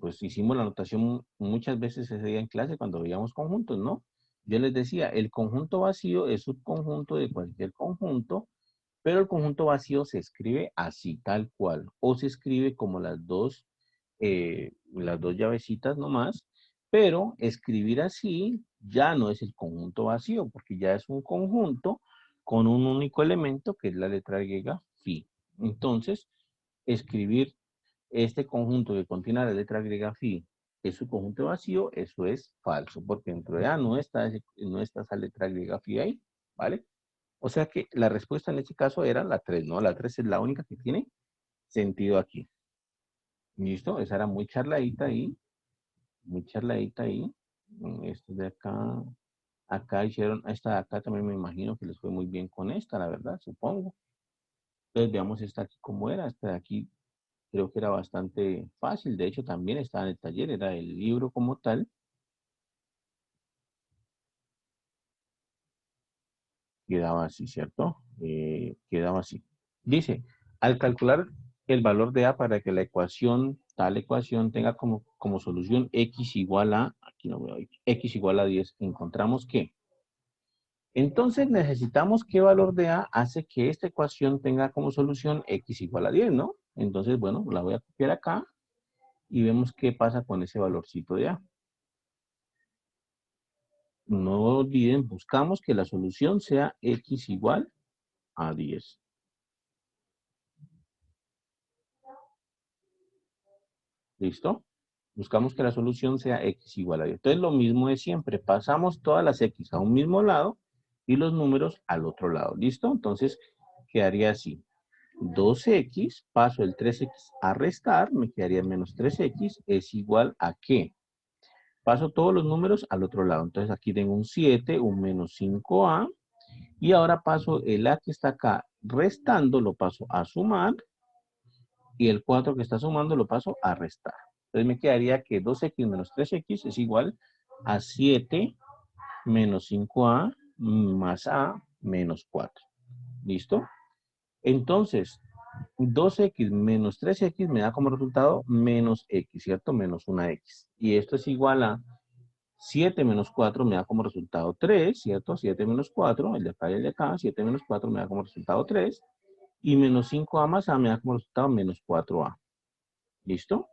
pues hicimos la anotación muchas veces ese día en clase cuando veíamos conjuntos, ¿no? Yo les decía, el conjunto vacío es subconjunto de cualquier conjunto, pero el conjunto vacío se escribe así, tal cual, o se escribe como las dos llavecitas nomás, pero escribir así ya no es el conjunto vacío, porque ya es un conjunto con un único elemento que es la letra griega phi. Entonces, escribir este conjunto que contiene la letra griega phi es su conjunto vacío, eso es falso, porque dentro de A no está esa letra griega phi ahí, ¿vale? O sea que la respuesta en este caso era la 3, ¿no? La 3 es la única que tiene sentido aquí. ¿Listo? Esa era muy charladita ahí, muy charladita ahí. Esto de acá, acá hicieron, esta de acá también me imagino que les fue muy bien con esta, la verdad, supongo. Entonces veamos esta aquí cómo era. Esta de aquí creo que era bastante fácil. De hecho, también estaba en el taller, era el libro como tal. Quedaba así, ¿cierto? Quedaba así. Dice, al calcular el valor de A para que la ecuación, tal ecuación tenga como solución x igual a, aquí no veo, x igual a 10, encontramos que. Entonces necesitamos qué valor de A hace que esta ecuación tenga como solución x igual a 10, ¿no? Entonces, bueno, la voy a copiar acá y vemos qué pasa con ese valorcito de A. No olviden, buscamos que la solución sea x igual a 10. ¿Listo? Buscamos que la solución sea x igual a 10. Entonces, lo mismo de siempre. Pasamos todas las x a un mismo lado y los números al otro lado. ¿Listo? Entonces, quedaría así. 2x, paso el 3x a restar, me quedaría menos 3x, es igual a ¿qué? Paso todos los números al otro lado. Entonces aquí tengo un 7, un menos 5a, y ahora paso el a que está acá restando, lo paso a sumar, y el 4 que está sumando lo paso a restar. Entonces me quedaría que 2x menos 3x es igual a 7 menos 5a más a menos 4. ¿Listo? Entonces, 2x menos 3x me da como resultado menos x, ¿cierto? Menos una x. Y esto es igual a 7 menos 4 me da como resultado 3, ¿cierto? 7 menos 4, el de acá y el de acá, 7 menos 4 me da como resultado 3. Y menos 5a más a me da como resultado menos 4a. ¿Listo?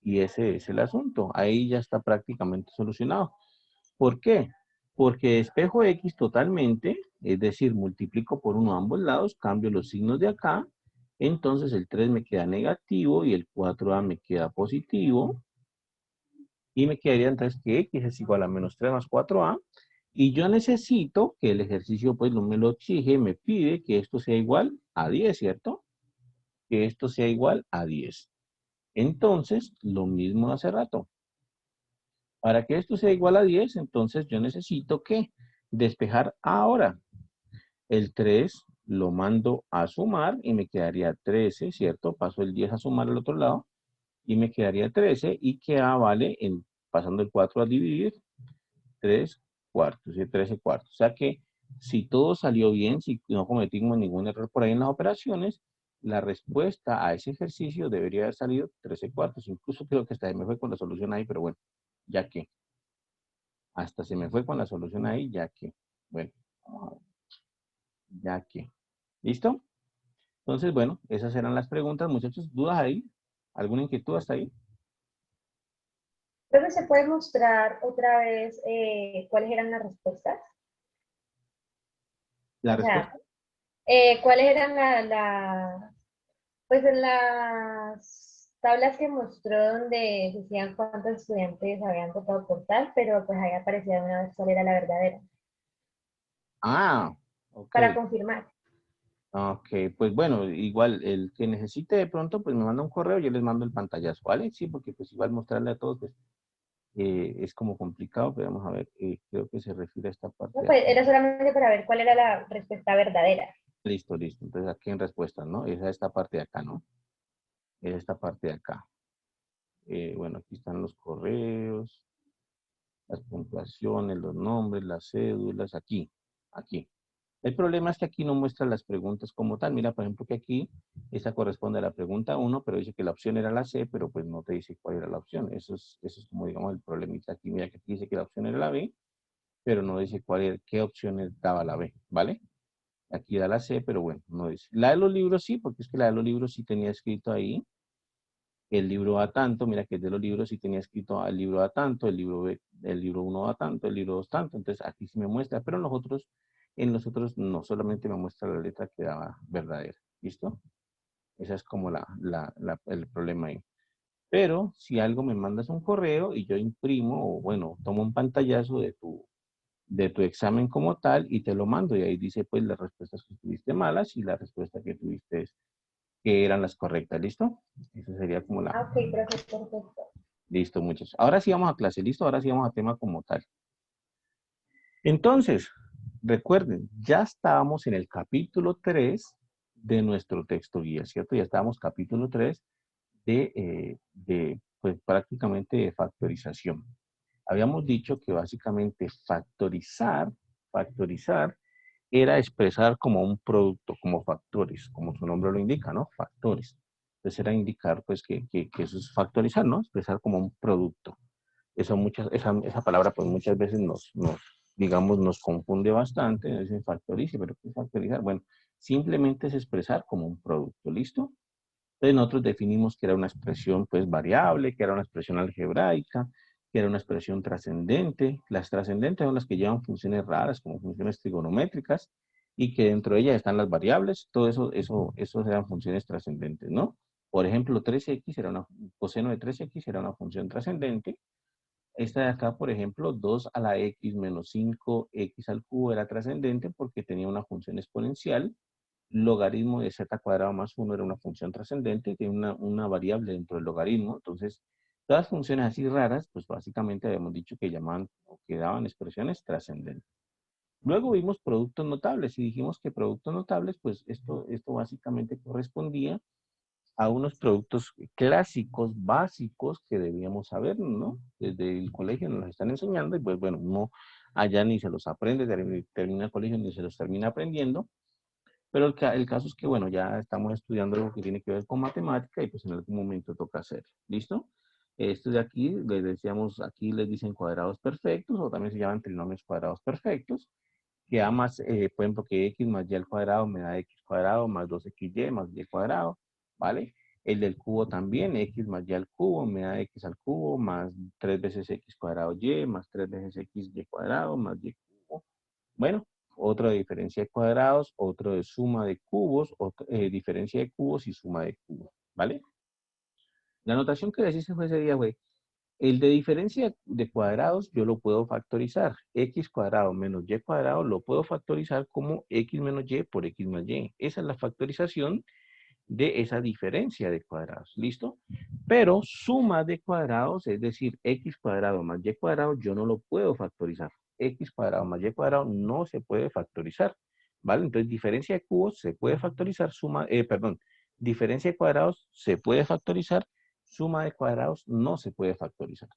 Y ese es el asunto. Ahí ya está prácticamente solucionado. ¿Por qué? Porque despejo x totalmente, es decir, multiplico por 1 a ambos lados, cambio los signos de acá, entonces el 3 me queda negativo y el 4a me queda positivo, y me quedaría entonces que x es igual a menos 3 más 4a, y yo necesito que el ejercicio pues no me lo exige, me pide que esto sea igual a 10, ¿cierto? Que esto sea igual a 10. Entonces, lo mismo hace rato. Para que esto sea igual a 10, entonces yo necesito que despejar ahora. El 3 lo mando a sumar y me quedaría 13, ¿cierto? Paso el 10 a sumar al otro lado y me quedaría 13 y que A vale, pasando el 4 a dividir, 3 cuartos, y 13 cuartos. O sea que si todo salió bien, si no cometimos ningún error por ahí en las operaciones, la respuesta a ese ejercicio debería haber salido 13 cuartos. Incluso creo que hasta me fue con la solución ahí, pero bueno, ya que. Hasta se me fue con la solución ahí, ya que. Bueno, vamos a ver, ya que. ¿Listo? Entonces, bueno, esas eran las preguntas, muchachos. ¿Dudas ahí? ¿Alguna inquietud hasta ahí? Creo que se puede mostrar otra vez cuáles eran las respuestas. La O sea, respuesta. cuáles eran pues en las tablas que mostró donde decían cuántos estudiantes habían votado por tal, pero pues ahí aparecía de una vez cuál era la verdadera, Ah, ok. para confirmar. Ok, pues bueno, igual el que necesite de pronto, pues me manda un correo, yo les mando el pantallazo, ¿vale? Sí, porque pues igual mostrarle a todos, pues es como complicado, pero vamos a ver, creo que se refiere a esta parte No, de pues acá. era solamente para ver cuál era la respuesta verdadera. Listo, listo. Entonces aquí en respuestas, ¿no? Esa es esta parte de acá, ¿no? Es esta parte de acá. Bueno, aquí están los correos, las puntuaciones, los nombres, las cédulas, aquí, aquí. El problema es que aquí no muestra las preguntas como tal. Mira, por ejemplo, que aquí esa corresponde a la pregunta 1, pero dice que la opción era la C, pero pues no te dice cuál era la opción. Eso es como, digamos, el problemita aquí. Mira que aquí dice que la opción era la B, pero no dice qué opciones daba la B, ¿vale? Aquí da la C, pero bueno, no dice. La de los libros sí, porque es que la de los libros sí tenía escrito ahí el libro a tanto, mira que de los libros sí tenía escrito el libro a tanto, el libro 1 a tanto, el libro 2 tanto, entonces aquí sí me muestra, pero en los otros no, solamente me muestra la letra que daba verdadera, ¿listo? Ese es como el problema ahí. Pero si algo me mandas un correo y yo imprimo, o bueno, tomo un pantallazo de tu examen como tal y te lo mando, y ahí dice pues las respuestas que tuviste malas y la respuesta que tuviste que eran las correctas, ¿listo? Eso sería como Ah, ok, perfecto, perfecto. Listo, muchachos. Ahora sí vamos a clase, listo. Ahora sí vamos a tema como tal. Entonces, recuerden, ya estábamos en el capítulo 3 de nuestro texto guía, ¿cierto? Ya estábamos capítulo 3 pues prácticamente de factorización. Habíamos dicho que básicamente factorizar era expresar como un producto, como factores, como su nombre lo indica, ¿no? Factores. Entonces era indicar pues que eso es factorizar, ¿no? Expresar como un producto. Esa palabra pues muchas veces digamos, nos confunde bastante, nos dicen factorice, pero ¿qué es factorizar? Bueno, simplemente es expresar como un producto, ¿listo? Entonces nosotros definimos que era una expresión pues variable, que era una expresión algebraica, que era una expresión trascendente. Las trascendentes son las que llevan funciones raras, como funciones trigonométricas, y que dentro de ellas están las variables. Todo eso eran funciones trascendentes, ¿no? Por ejemplo, 3x coseno de 3x era una función trascendente. Esta de acá, por ejemplo, 2 a la x menos 5x al cubo era trascendente porque tenía una función exponencial logaritmo de z cuadrado más 1 era una función trascendente, tiene una variable dentro del logaritmo. Entonces, todas funciones así raras, pues básicamente habíamos dicho que llamaban o que daban expresiones trascendentes. Luego vimos productos notables y dijimos que productos notables, pues esto básicamente correspondía a unos productos clásicos, básicos que debíamos saber, ¿no? Desde el colegio nos los están enseñando y pues bueno, uno allá ni se los aprende, termina el colegio ni se los termina aprendiendo, pero el caso es que bueno, ya estamos estudiando algo que tiene que ver con matemática y pues en algún momento toca hacer, ¿listo? Esto de aquí, les decíamos, aquí les dicen cuadrados perfectos o también se llaman trinomios cuadrados perfectos, que a más, por ejemplo, que x más y al cuadrado me da x cuadrado más 2xy más y cuadrado, ¿vale? El del cubo también, x más y al cubo me da x al cubo más 3 veces x cuadrado y más 3 veces x y cuadrado más y cubo. Bueno, otro de diferencia de cuadrados, otro de suma de cubos, diferencia de cubos y suma de cubos, ¿vale? La notación que les hice fue ese día, güey. El de diferencia de cuadrados yo lo puedo factorizar. X cuadrado menos y cuadrado lo puedo factorizar como x menos y por x más y. Esa es la factorización de esa diferencia de cuadrados. ¿Listo? Pero suma de cuadrados, es decir, x cuadrado más y cuadrado, yo no lo puedo factorizar. X cuadrado más y cuadrado no se puede factorizar. ¿Vale? Entonces, diferencia de cubos se puede factorizar, diferencia de cuadrados se puede factorizar, suma de cuadrados no se puede factorizar.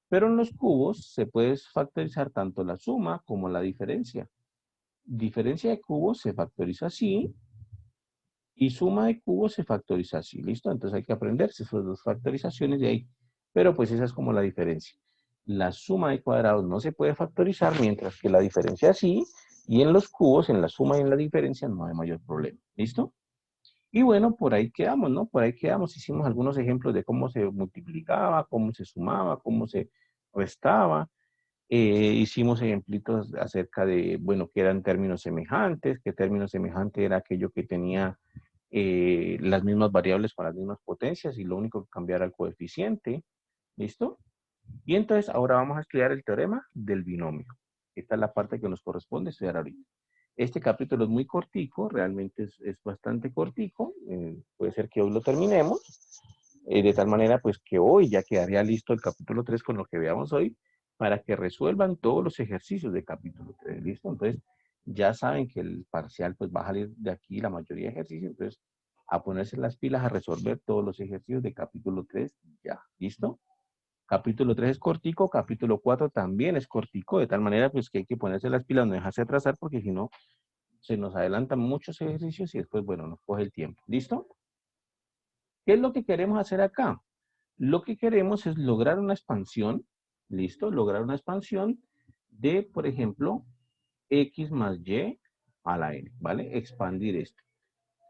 Pero en los cubos se puede factorizar tanto la suma como la diferencia. Diferencia de cubos se factoriza así y suma de cubos se factoriza así. ¿Listo? Entonces hay que aprenderse esas dos factorizaciones de ahí. Pero pues esa es como la diferencia. La suma de cuadrados no se puede factorizar, mientras que la diferencia sí. Y en los cubos, en la suma y en la diferencia, no hay mayor problema. ¿Listo? Y bueno, por ahí quedamos, ¿no? Por ahí quedamos, hicimos algunos ejemplos de cómo se multiplicaba, cómo se sumaba, cómo se restaba. Hicimos ejemplitos acerca de, bueno, qué eran términos semejantes, que término semejante era aquello que tenía las mismas variables con las mismas potencias y lo único que cambiara el coeficiente. ¿Listo? Y entonces ahora vamos a estudiar el teorema del binomio. Esta es la parte que nos corresponde estudiar ahorita. Este capítulo es muy cortico, realmente es bastante cortico. Puede ser que hoy lo terminemos. De tal manera pues que hoy ya quedaría listo el capítulo 3 con lo que veamos hoy para que resuelvan todos los ejercicios del capítulo 3. ¿Listo? Entonces ya saben que el parcial pues va a salir de aquí la mayoría de ejercicios. Entonces a ponerse las pilas a resolver todos los ejercicios del capítulo 3 ya. ¿Listo? Capítulo 3 es cortico, capítulo 4 también es cortico, de tal manera pues que hay que ponerse las pilas, no dejarse atrasar porque si no se nos adelantan muchos ejercicios y después, bueno, nos coge el tiempo. ¿Listo? ¿Qué es lo que queremos hacer acá? Lo que queremos es lograr una expansión, ¿listo? Lograr una expansión de, por ejemplo, x más y a la n, ¿vale? Expandir esto.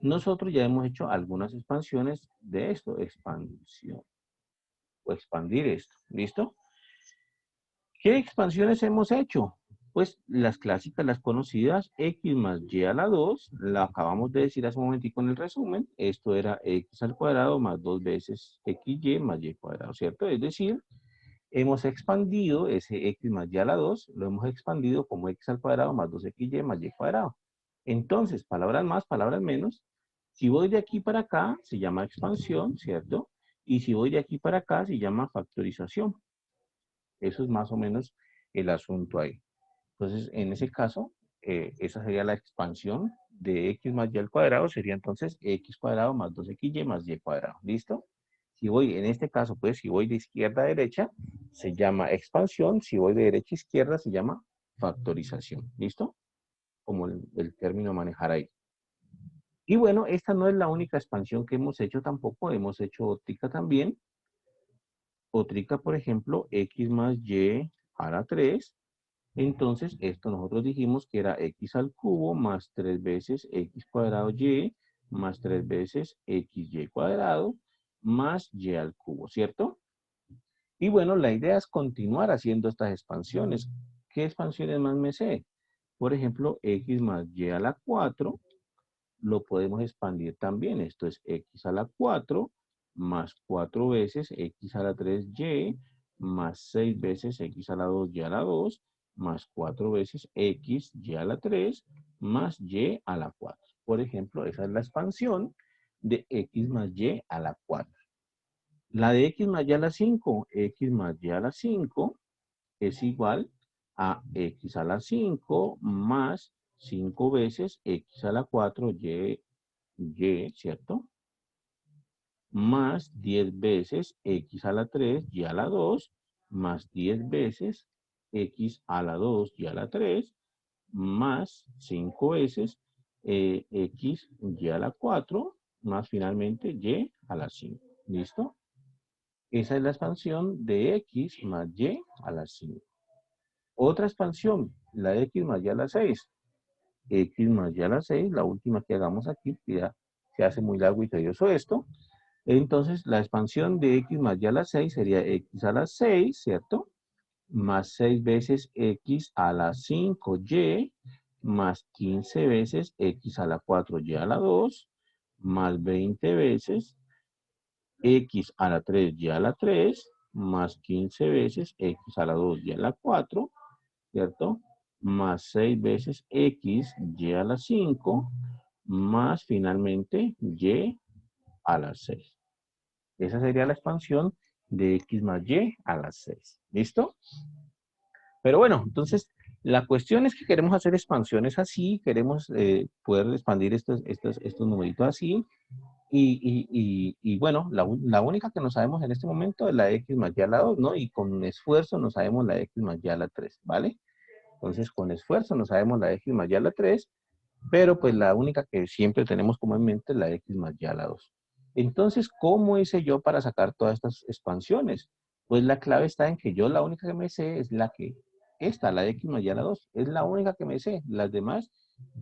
Nosotros ya hemos hecho algunas expansiones de esto, expansión, o expandir esto, ¿listo? ¿Qué expansiones hemos hecho? Pues las clásicas, las conocidas, x más y a la 2, la acabamos de decir hace un momentico en el resumen, esto era x al cuadrado más 2 veces xy más y cuadrado, ¿cierto? Es decir, hemos expandido ese x más y a la 2, lo hemos expandido como x al cuadrado más 2xy más y cuadrado. Entonces, palabras más, palabras menos, si voy de aquí para acá, se llama expansión, ¿cierto? Y si voy de aquí para acá, se llama factorización. Eso es más o menos el asunto ahí. Entonces, en ese caso, esa sería la expansión de x más y al cuadrado, sería entonces x cuadrado más 2xy más y cuadrado. ¿Listo? Si voy, en este caso, pues, si voy de izquierda a derecha, se llama expansión. Si voy de derecha a izquierda, se llama factorización. ¿Listo? Como el término manejar ahí. Y bueno, esta no es la única expansión que hemos hecho tampoco. Hemos hecho óptica también. Óptica, por ejemplo, x más y a la 3. Entonces, esto nosotros dijimos que era x al cubo más 3 veces x cuadrado y más 3 veces xy cuadrado más y al cubo, ¿cierto? Y bueno, la idea es continuar haciendo estas expansiones. ¿Qué expansiones más me sé? Por ejemplo, x más y a la 4 lo podemos expandir también. Esto es x a la 4 más 4 veces x a la 3y más 6 veces x a la 2y a la 2 más 4 veces x y a la 3 más y a la 4. Por ejemplo, esa es la expansión de x más y a la 4. La de x más y a la 5, x más y a la 5 es igual a x a la 5 más 5 veces x a la 4, y, ¿cierto? Más 10 veces x a la 3, y a la 2, más 10 veces x a la 2, y a la 3, más 5 veces x, y a la 4, más finalmente y a la 5. ¿Listo? Esa es la expansión de x más y a la 5. Otra expansión, la de x más y a la 6. X más y a la 6, la última que hagamos aquí, ya se hace muy largo y tedioso esto. Entonces, la expansión de x más y a la 6 sería x a la 6, ¿cierto? Más 6 veces x a la 5y, más 15 veces x a la 4y a la 2, más 20 veces x a la 3y a la 3, más 15 veces x a la 2y a la 4, ¿cierto? Más 6 veces x, y a la 5, más finalmente y a la 6. Esa sería la expansión de x más y a la 6. ¿Listo? Pero bueno, entonces, la cuestión es que queremos hacer expansiones así, queremos poder expandir estos numeritos así, y bueno, la única que no sabemos en este momento es la x más y a la 2, ¿no? Y con esfuerzo no sabemos la x más y a la 3, ¿vale? Entonces, con esfuerzo no sabemos la x más y a la 3, pero pues la única que siempre tenemos como en mente es la x más y a la 2. Entonces, ¿cómo hice yo para sacar todas estas expansiones? Pues la clave está en que yo la única que me sé es la de x más y a la 2. Es la única que me sé. Las demás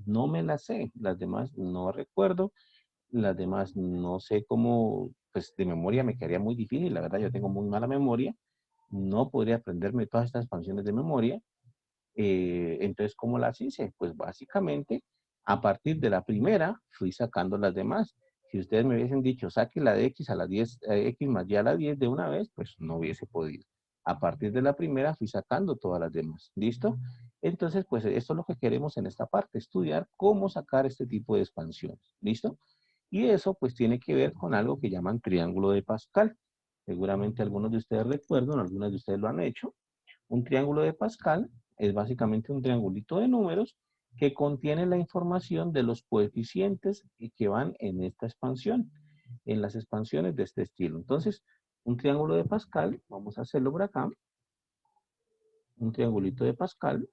no me las sé. Las demás no recuerdo. Las demás no sé cómo, pues de memoria me quedaría muy difícil. La verdad, yo tengo muy mala memoria. No podría aprenderme todas estas expansiones de memoria. Entonces, ¿cómo las hice? Pues básicamente, a partir de la primera, fui sacando las demás. Si ustedes me hubiesen dicho, saque la de x a la 10, x más y a la 10 de una vez, pues no hubiese podido. A partir de la primera, fui sacando todas las demás. ¿Listo? Entonces, pues esto es lo que queremos en esta parte, estudiar cómo sacar este tipo de expansiones. ¿Listo? Y eso, pues, tiene que ver con algo que llaman triángulo de Pascal. Seguramente algunos de ustedes recuerdan, algunos de ustedes lo han hecho. Un triángulo de Pascal es básicamente un triangulito de números que contiene la información de los coeficientes que van en esta expansión, en las expansiones de este estilo. Entonces, un triángulo de Pascal, vamos a hacerlo por acá, un triangulito de Pascal.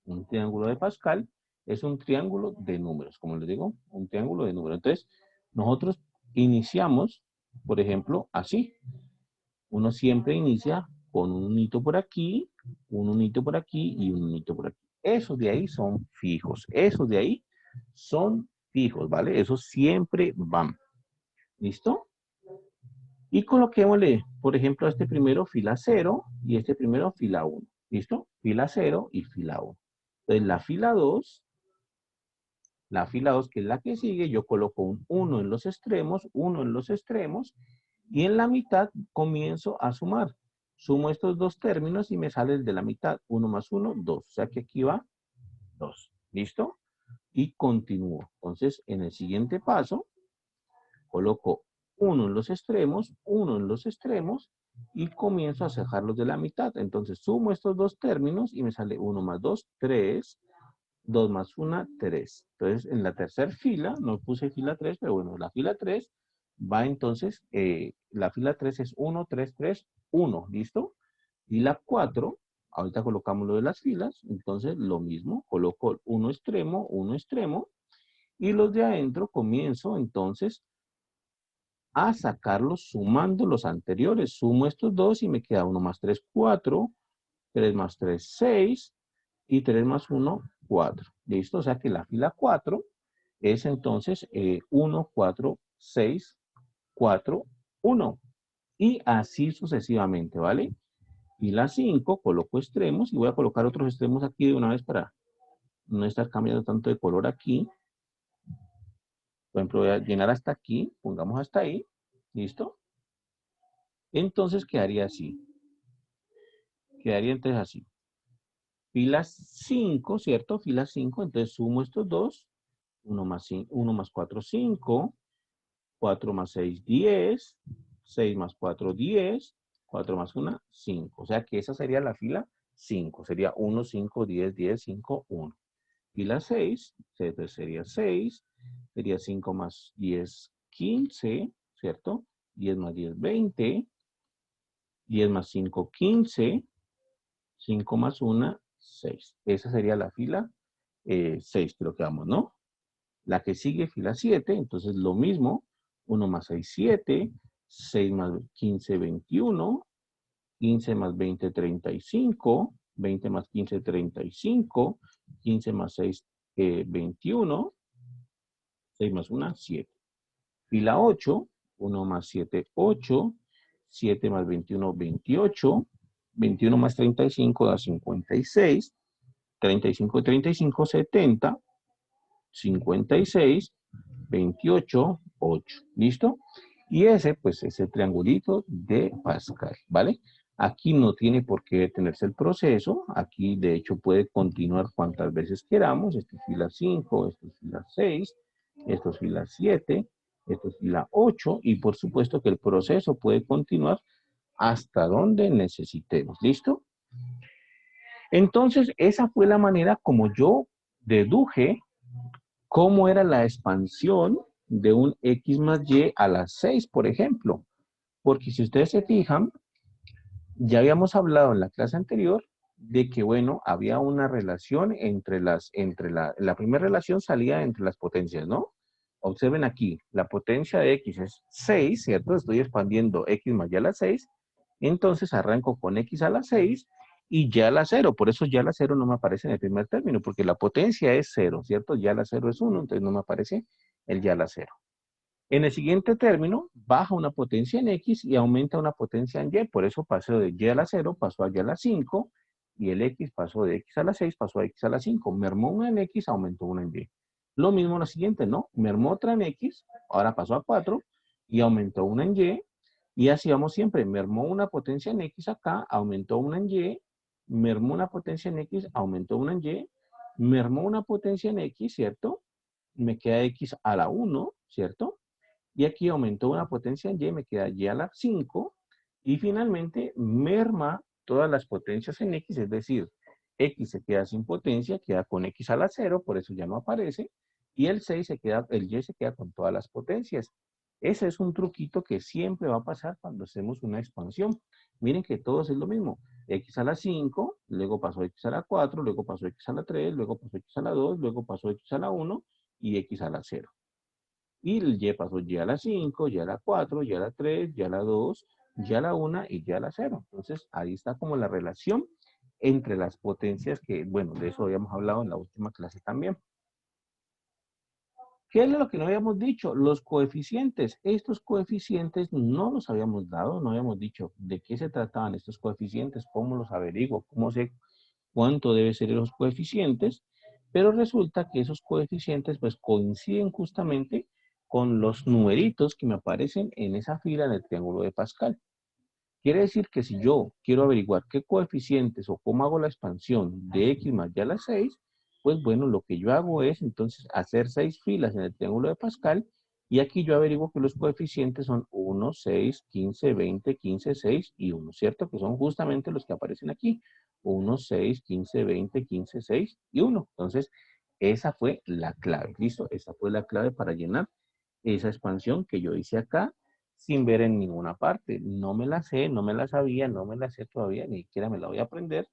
Un triángulo de Pascal es un triángulo de números, como les digo, un triángulo de números. Entonces, nosotros iniciamos, por ejemplo, así. Uno siempre inicia con un unito por aquí, un unito por aquí y un unito por aquí. Esos de ahí son fijos. Esos de ahí son fijos, ¿vale? Esos siempre van. ¿Listo? Y coloquémosle, por ejemplo, a este primero fila 0 y este primero fila 1. ¿Listo? Fila 0 y fila 1. Entonces, la fila 2, que es la que sigue, yo coloco un 1 en los extremos, 1 en los extremos, y en la mitad comienzo a sumar. Sumo estos dos términos y me sale el de la mitad. 1 más 1, 2. O sea que aquí va 2. ¿Listo? Y continúo. Entonces, en el siguiente paso, coloco 1 en los extremos, 1 en los extremos, y comienzo a sacarlos de la mitad. Entonces, sumo estos dos términos y me sale 1 más 2, 3. 2 más 1, 3. Entonces, en la tercera fila, no puse fila 3, pero bueno, la fila 3 va entonces, la fila 3 es 1, 3, 3, 1, ¿listo? Y la 4, ahorita colocamos lo de las filas, entonces lo mismo, coloco uno extremo, y los de adentro comienzo entonces a sacarlos sumando los anteriores. Sumo estos dos y me queda 1 más 3, 4, 3 más 3, 6, y 3 más 1, 4. ¿Listo? O sea que la fila 4 es entonces 1, 4, 6, 4, 1. Y así sucesivamente, ¿vale? Fila 5, coloco extremos y voy a colocar otros extremos aquí de una vez para no estar cambiando tanto de color aquí. Por ejemplo, voy a llenar hasta aquí, pongamos hasta ahí. ¿Listo? Entonces quedaría así. Quedaría entonces así. Fila 5, ¿cierto? Fila 5, entonces sumo estos dos. 1 más 4, 5. 4 más 6, 10. 6 más 4, 10. 4 más 1, 5. O sea que esa sería la fila 5. Sería 1, 5, 10, 10, 5, 1. Fila 6, entonces sería 6. Sería 5 más 10, 15, ¿cierto? 10 más 10, 20. 10 más 5, 15. 5 más 1, 6. Esa sería la fila 6, creo que vamos, ¿no? La que sigue, fila 7, entonces lo mismo. 1 más 6, 7. 6 más 15, 21. 15 más 20, 35. 20 más 15, 35. 15 más 6, 21. 6 más 1, 7. Fila 8, 1 más 7, 8. 7 más 21, 28. 21 más 35 da 56. 35 y 35, 70. 56, 28, 8. ¿Listo? Y ese, pues, es el triangulito de Pascal, ¿vale? Aquí no tiene por qué detenerse el proceso. Aquí, de hecho, puede continuar cuantas veces queramos. Esto es fila 5, esto es fila 6, esto es fila 7, esto es fila 8. Y, por supuesto, que el proceso puede continuar hasta donde necesitemos. ¿Listo? Entonces, esa fue la manera como yo deduje cómo era la expansión de un x más y a la 6, por ejemplo. Porque si ustedes se fijan, ya habíamos hablado en la clase anterior de que, bueno, había una relación la primera relación salía entre las potencias, ¿no? Observen aquí, la potencia de x es 6, ¿cierto? Estoy expandiendo x más y a la 6, entonces arranco con x a la 6 y ya a la 0, por eso ya a la 0 no me aparece en el primer término, porque la potencia es 0, ¿cierto? Ya a la 0 es 1, entonces no me aparece el ya a la 0. En el siguiente término, baja una potencia en X y aumenta una potencia en Y. Por eso pasó de Y a la 0, pasó a Y a la 5. Y el X pasó de X a la 6, pasó a X a la 5. Mermó una en X, aumentó una en Y. Lo mismo en la siguiente, ¿no? Mermó otra en X, ahora pasó a 4 y aumentó una en Y. Y así vamos siempre. Mermó una potencia en X acá, aumentó una en Y. Mermó una potencia en X, aumentó una en Y. Mermó una potencia en X, ¿cierto? Me queda X a la 1, ¿cierto? Y aquí aumentó una potencia en Y, me queda Y a la 5. Y finalmente merma todas las potencias en X, es decir, X se queda sin potencia, queda con X a la 0, por eso ya no aparece. Y el Y se queda con todas las potencias. Ese es un truquito que siempre va a pasar cuando hacemos una expansión. Miren que todos es lo mismo. X a la 5, luego pasó X a la 4, luego pasó X a la 3, luego pasó X a la 2, luego pasó X a la 1 y X a la 0. Y el Y pasó Y a la 5, Y a la 4, Y a la 3, Y a la 2, Y a la 1 y Y a la 0. Entonces, ahí está como la relación entre las potencias que, bueno, de eso habíamos hablado en la última clase también. ¿Qué es lo que no habíamos dicho? Los coeficientes. Estos coeficientes no los habíamos dado, no habíamos dicho de qué se trataban estos coeficientes, cómo los averiguo, cómo sé cuánto debe ser los coeficientes, pero resulta que esos coeficientes pues coinciden justamente con los numeritos que me aparecen en esa fila en el triángulo de Pascal. Quiere decir que si yo quiero averiguar qué coeficientes o cómo hago la expansión de x más y a la 6, pues bueno, lo que yo hago es entonces hacer 6 filas en el triángulo de Pascal y aquí yo averiguo que los coeficientes son 1, 6, 15, 20, 15, 6 y 1, ¿cierto? Que son justamente los que aparecen aquí. 1, 6, 15, 20, 15, 6 y 1. Entonces, esa fue la clave, ¿listo? Esa fue la clave para llenar esa expansión que yo hice acá sin ver en ninguna parte. No me la sé, no me la sabía, no me la sé todavía, ni siquiera me la voy a aprender,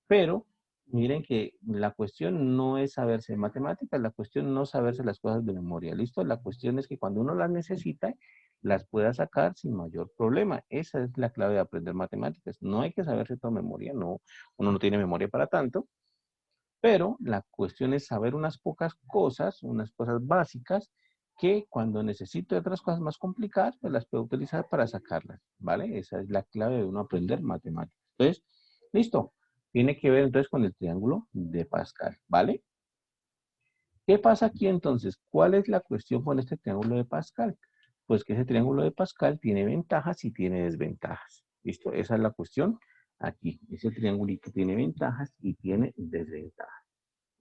pero miren que la cuestión no es saberse matemáticas, la cuestión no es saberse las cosas de memoria, ¿listo? La cuestión es que cuando uno las necesita, las pueda sacar sin mayor problema. Esa es la clave de aprender matemáticas. No hay que saberse toda memoria, no, uno no tiene memoria para tanto, pero la cuestión es saber unas pocas cosas, unas cosas básicas, que cuando necesito otras cosas más complicadas, pues las puedo utilizar para sacarlas, ¿vale? Esa es la clave de uno aprender matemáticas. Entonces, listo. Tiene que ver entonces con el triángulo de Pascal, ¿vale? ¿Qué pasa aquí entonces? ¿Cuál es la cuestión con este triángulo de Pascal? Pues que ese triángulo de Pascal tiene ventajas y tiene desventajas. ¿Listo? Esa es la cuestión Aquí, ese triangulito tiene ventajas y tiene desventajas.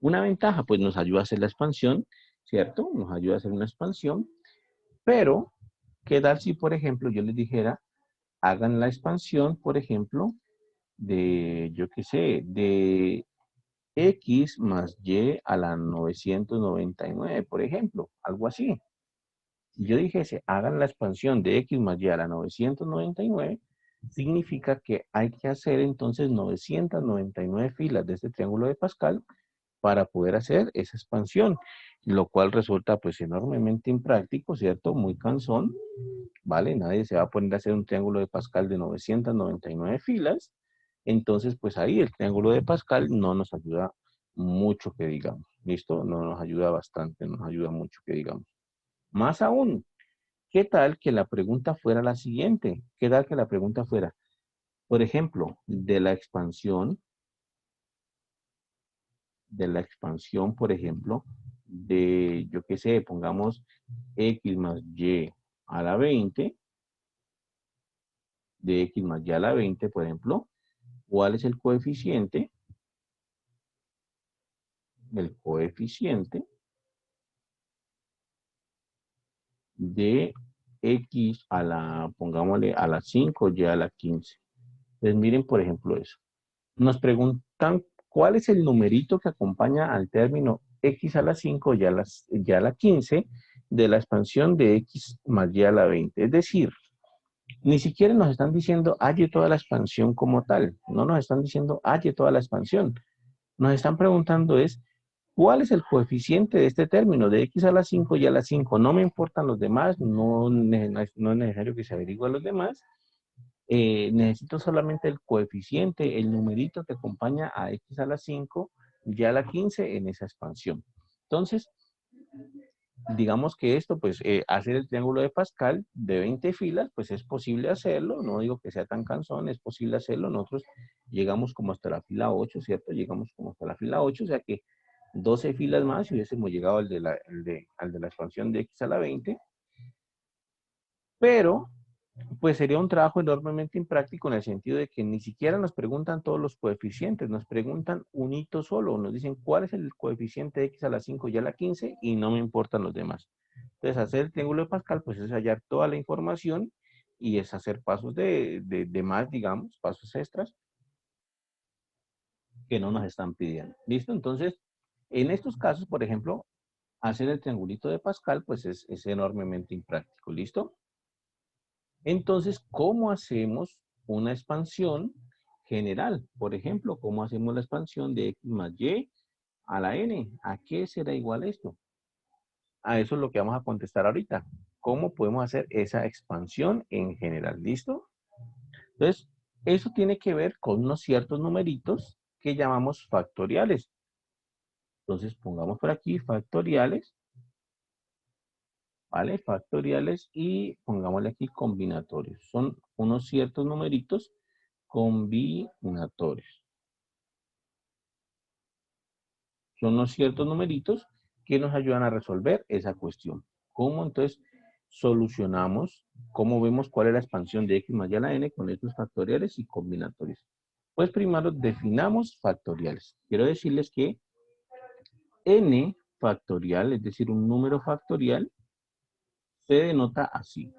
Una ventaja, pues nos ayuda a hacer la expansión, ¿cierto? Nos ayuda a hacer una expansión, pero, ¿qué tal si, por ejemplo, yo les dijera, hagan la expansión, por ejemplo, de, yo qué sé, de x más y a la 999, por ejemplo, algo así. Si yo dijese, hagan la expansión de x más y a la 999, significa que hay que hacer entonces 999 filas de este triángulo de Pascal para poder hacer esa expansión, lo cual resulta pues enormemente impráctico, ¿cierto? Muy cansón, ¿vale? Nadie se va a poner a hacer un triángulo de Pascal de 999 filas, entonces pues ahí el triángulo de Pascal no nos ayuda mucho que digamos, ¿listo? No nos ayuda bastante, nos ayuda mucho que digamos. Más aún, ¿qué tal que la pregunta fuera la siguiente? ¿Qué tal que la pregunta fuera, por ejemplo, por ejemplo, de, yo qué sé, pongamos x más y a la 20, de x más y a la 20, por ejemplo, ¿cuál es el coeficiente? El coeficiente de x a la, pongámosle, a la 5 y a la 15. Entonces miren, por ejemplo, eso. Nos preguntan cuál es el numerito que acompaña al término x a la 5 y a la 15 de la expansión de x más y a la 20. Es decir, ni siquiera nos están diciendo halle toda la expansión como tal. No nos están diciendo halle toda la expansión. Nos están preguntando es cuál es el coeficiente de este término de x a la 5 y a la 5. No me importan los demás, no es necesario que se averigüe los demás. Necesito solamente el coeficiente, el numerito que acompaña a x a la 5 y a la 15 en esa expansión. Entonces, digamos que esto, pues, hacer el triángulo de Pascal de 20 filas, pues es posible hacerlo, no digo que sea tan cansón, es posible hacerlo. Nosotros llegamos como hasta la fila 8, ¿cierto? Llegamos como hasta la fila 8, o sea que 12 filas más y hubiésemos llegado al de la expansión de x a la 20, pero pues sería un trabajo enormemente impráctico en el sentido de que ni siquiera nos preguntan todos los coeficientes, nos preguntan un hito solo, nos dicen cuál es el coeficiente de x a la 5 y a la 15 y no me importan los demás. Entonces, hacer el triángulo de Pascal, pues es hallar toda la información y es hacer pasos de más, digamos, pasos extras que no nos están pidiendo. ¿Listo? Entonces, en estos casos, por ejemplo, hacer el triangulito de Pascal, pues es enormemente impráctico. ¿Listo? Entonces, ¿cómo hacemos una expansión general? Por ejemplo, ¿cómo hacemos la expansión de x más y a la n? ¿A qué será igual esto? A eso es lo que vamos a contestar ahorita. ¿Cómo podemos hacer esa expansión en general? ¿Listo? Entonces, eso tiene que ver con unos ciertos numeritos que llamamos factoriales. Entonces, pongamos por aquí factoriales, ¿vale? Factoriales y pongámosle aquí combinatorios. Son unos ciertos numeritos combinatorios. Son unos ciertos numeritos que nos ayudan a resolver esa cuestión. ¿Cómo entonces solucionamos? ¿Cómo vemos cuál es la expansión de x más y a la n con estos factoriales y combinatorios? Pues primero definamos factoriales. Quiero decirles que n factorial, es decir, un número factorial, se denota así.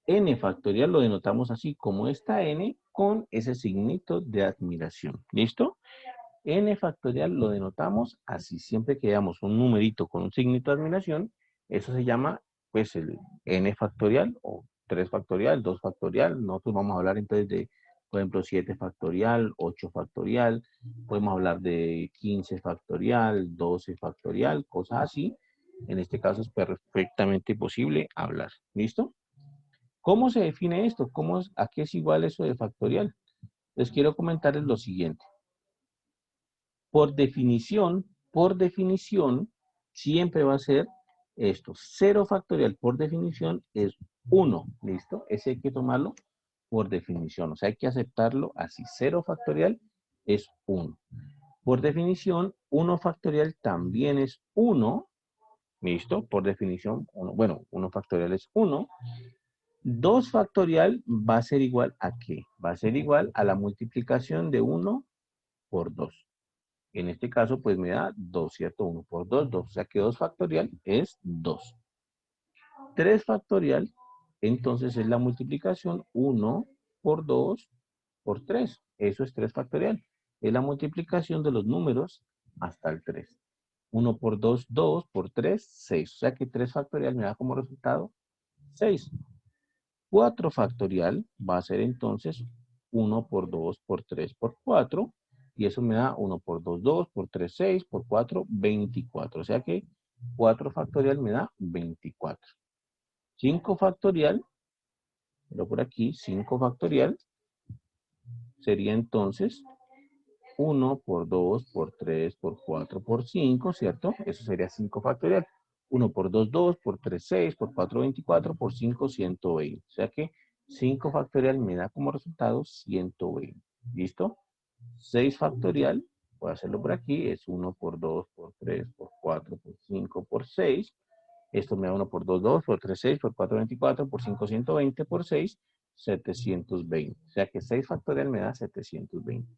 N factorial lo denotamos así como esta n con ese signito de admiración. ¿Listo? N factorial lo denotamos así. Siempre que veamos un numerito con un signito de admiración, eso se llama pues el n factorial o 3 factorial, 2 factorial. Nosotros vamos a hablar entonces de, por ejemplo, 7 factorial, 8 factorial. Podemos hablar de 15 factorial, 12 factorial, cosas así. En este caso es perfectamente posible hablar. ¿Listo? ¿Cómo se define esto? ¿A qué es igual eso de factorial? Les quiero comentarles lo siguiente. Por definición, siempre va a ser esto. 0 factorial por definición es 1, ¿listo? Ese hay que tomarlo por definición, o sea, hay que aceptarlo así. 0 factorial es 1. Por definición, 1 factorial también es 1, ¿listo? Por definición, bueno, 1 factorial es 1. 2 factorial va a ser igual a ¿qué? Va a ser igual a la multiplicación de 1 por 2. En este caso, pues me da 2, ¿cierto? 1 por 2, 2. O sea que 2 factorial es 2. 3 factorial, entonces es la multiplicación 1 por 2 por 3. Eso es 3 factorial. Es la multiplicación de los números hasta el 3. 1 por 2, 2 por 3, 6. O sea que 3 factorial me da como resultado 6. 4 factorial va a ser entonces 1 por 2 por 3 por 4. Y eso me da 1 por 2, 2, por 3, 6, por 4, 24. O sea que 4 factorial me da 24. 5 factorial, pero por aquí 5 factorial sería entonces 1 por 2 por 3 por 4 por 5, ¿cierto? Eso sería 5 factorial. 1 por 2, 2, por 3, 6, por 4, 24, por 5, 120. O sea que 5 factorial me da como resultado 120. ¿Listo? 6 factorial, voy a hacerlo por aquí, es 1 por 2, por 3, por 4, por 5, por 6. Esto me da 1 por 2, 2, por 3, 6, por 4, 24, por 5, 120, por 6, 720. O sea que 6 factorial me da 720.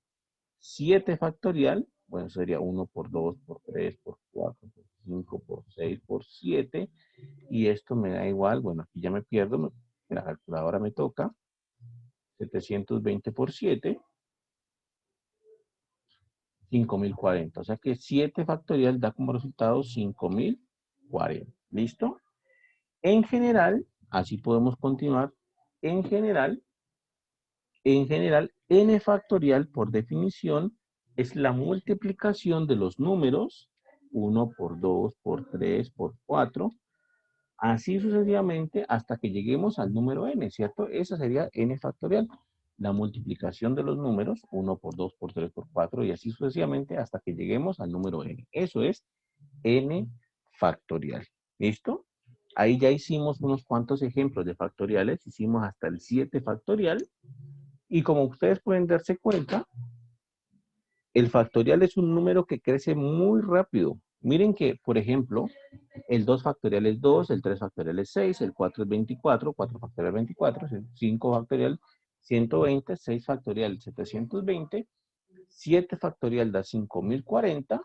7 factorial, bueno, sería 1 por 2, por 3, por 4, por 5, por 6, por 7. Y esto me da igual, bueno, aquí ya me pierdo, la calculadora me toca. 720 por 7, 5040. O sea que 7 factorial da como resultado 5040. ¿Listo? En general, así podemos continuar. En general, n factorial por definición es la multiplicación de los números 1 por 2, por 3, por 4, así sucesivamente hasta que lleguemos al número n, ¿cierto? Esa sería n factorial, la multiplicación de los números 1 por 2, por 3, por 4 y así sucesivamente hasta que lleguemos al número n. Eso es n factorial. ¿Listo? Ahí ya hicimos unos cuantos ejemplos de factoriales, hicimos hasta el 7 factorial. Y como ustedes pueden darse cuenta, el factorial es un número que crece muy rápido. Miren que, por ejemplo, el 2 factorial es 2, el 3 factorial es 6, el 4 es 24, 4 factorial 24, 5 factorial 120, 6 factorial 720, 7 factorial da 5040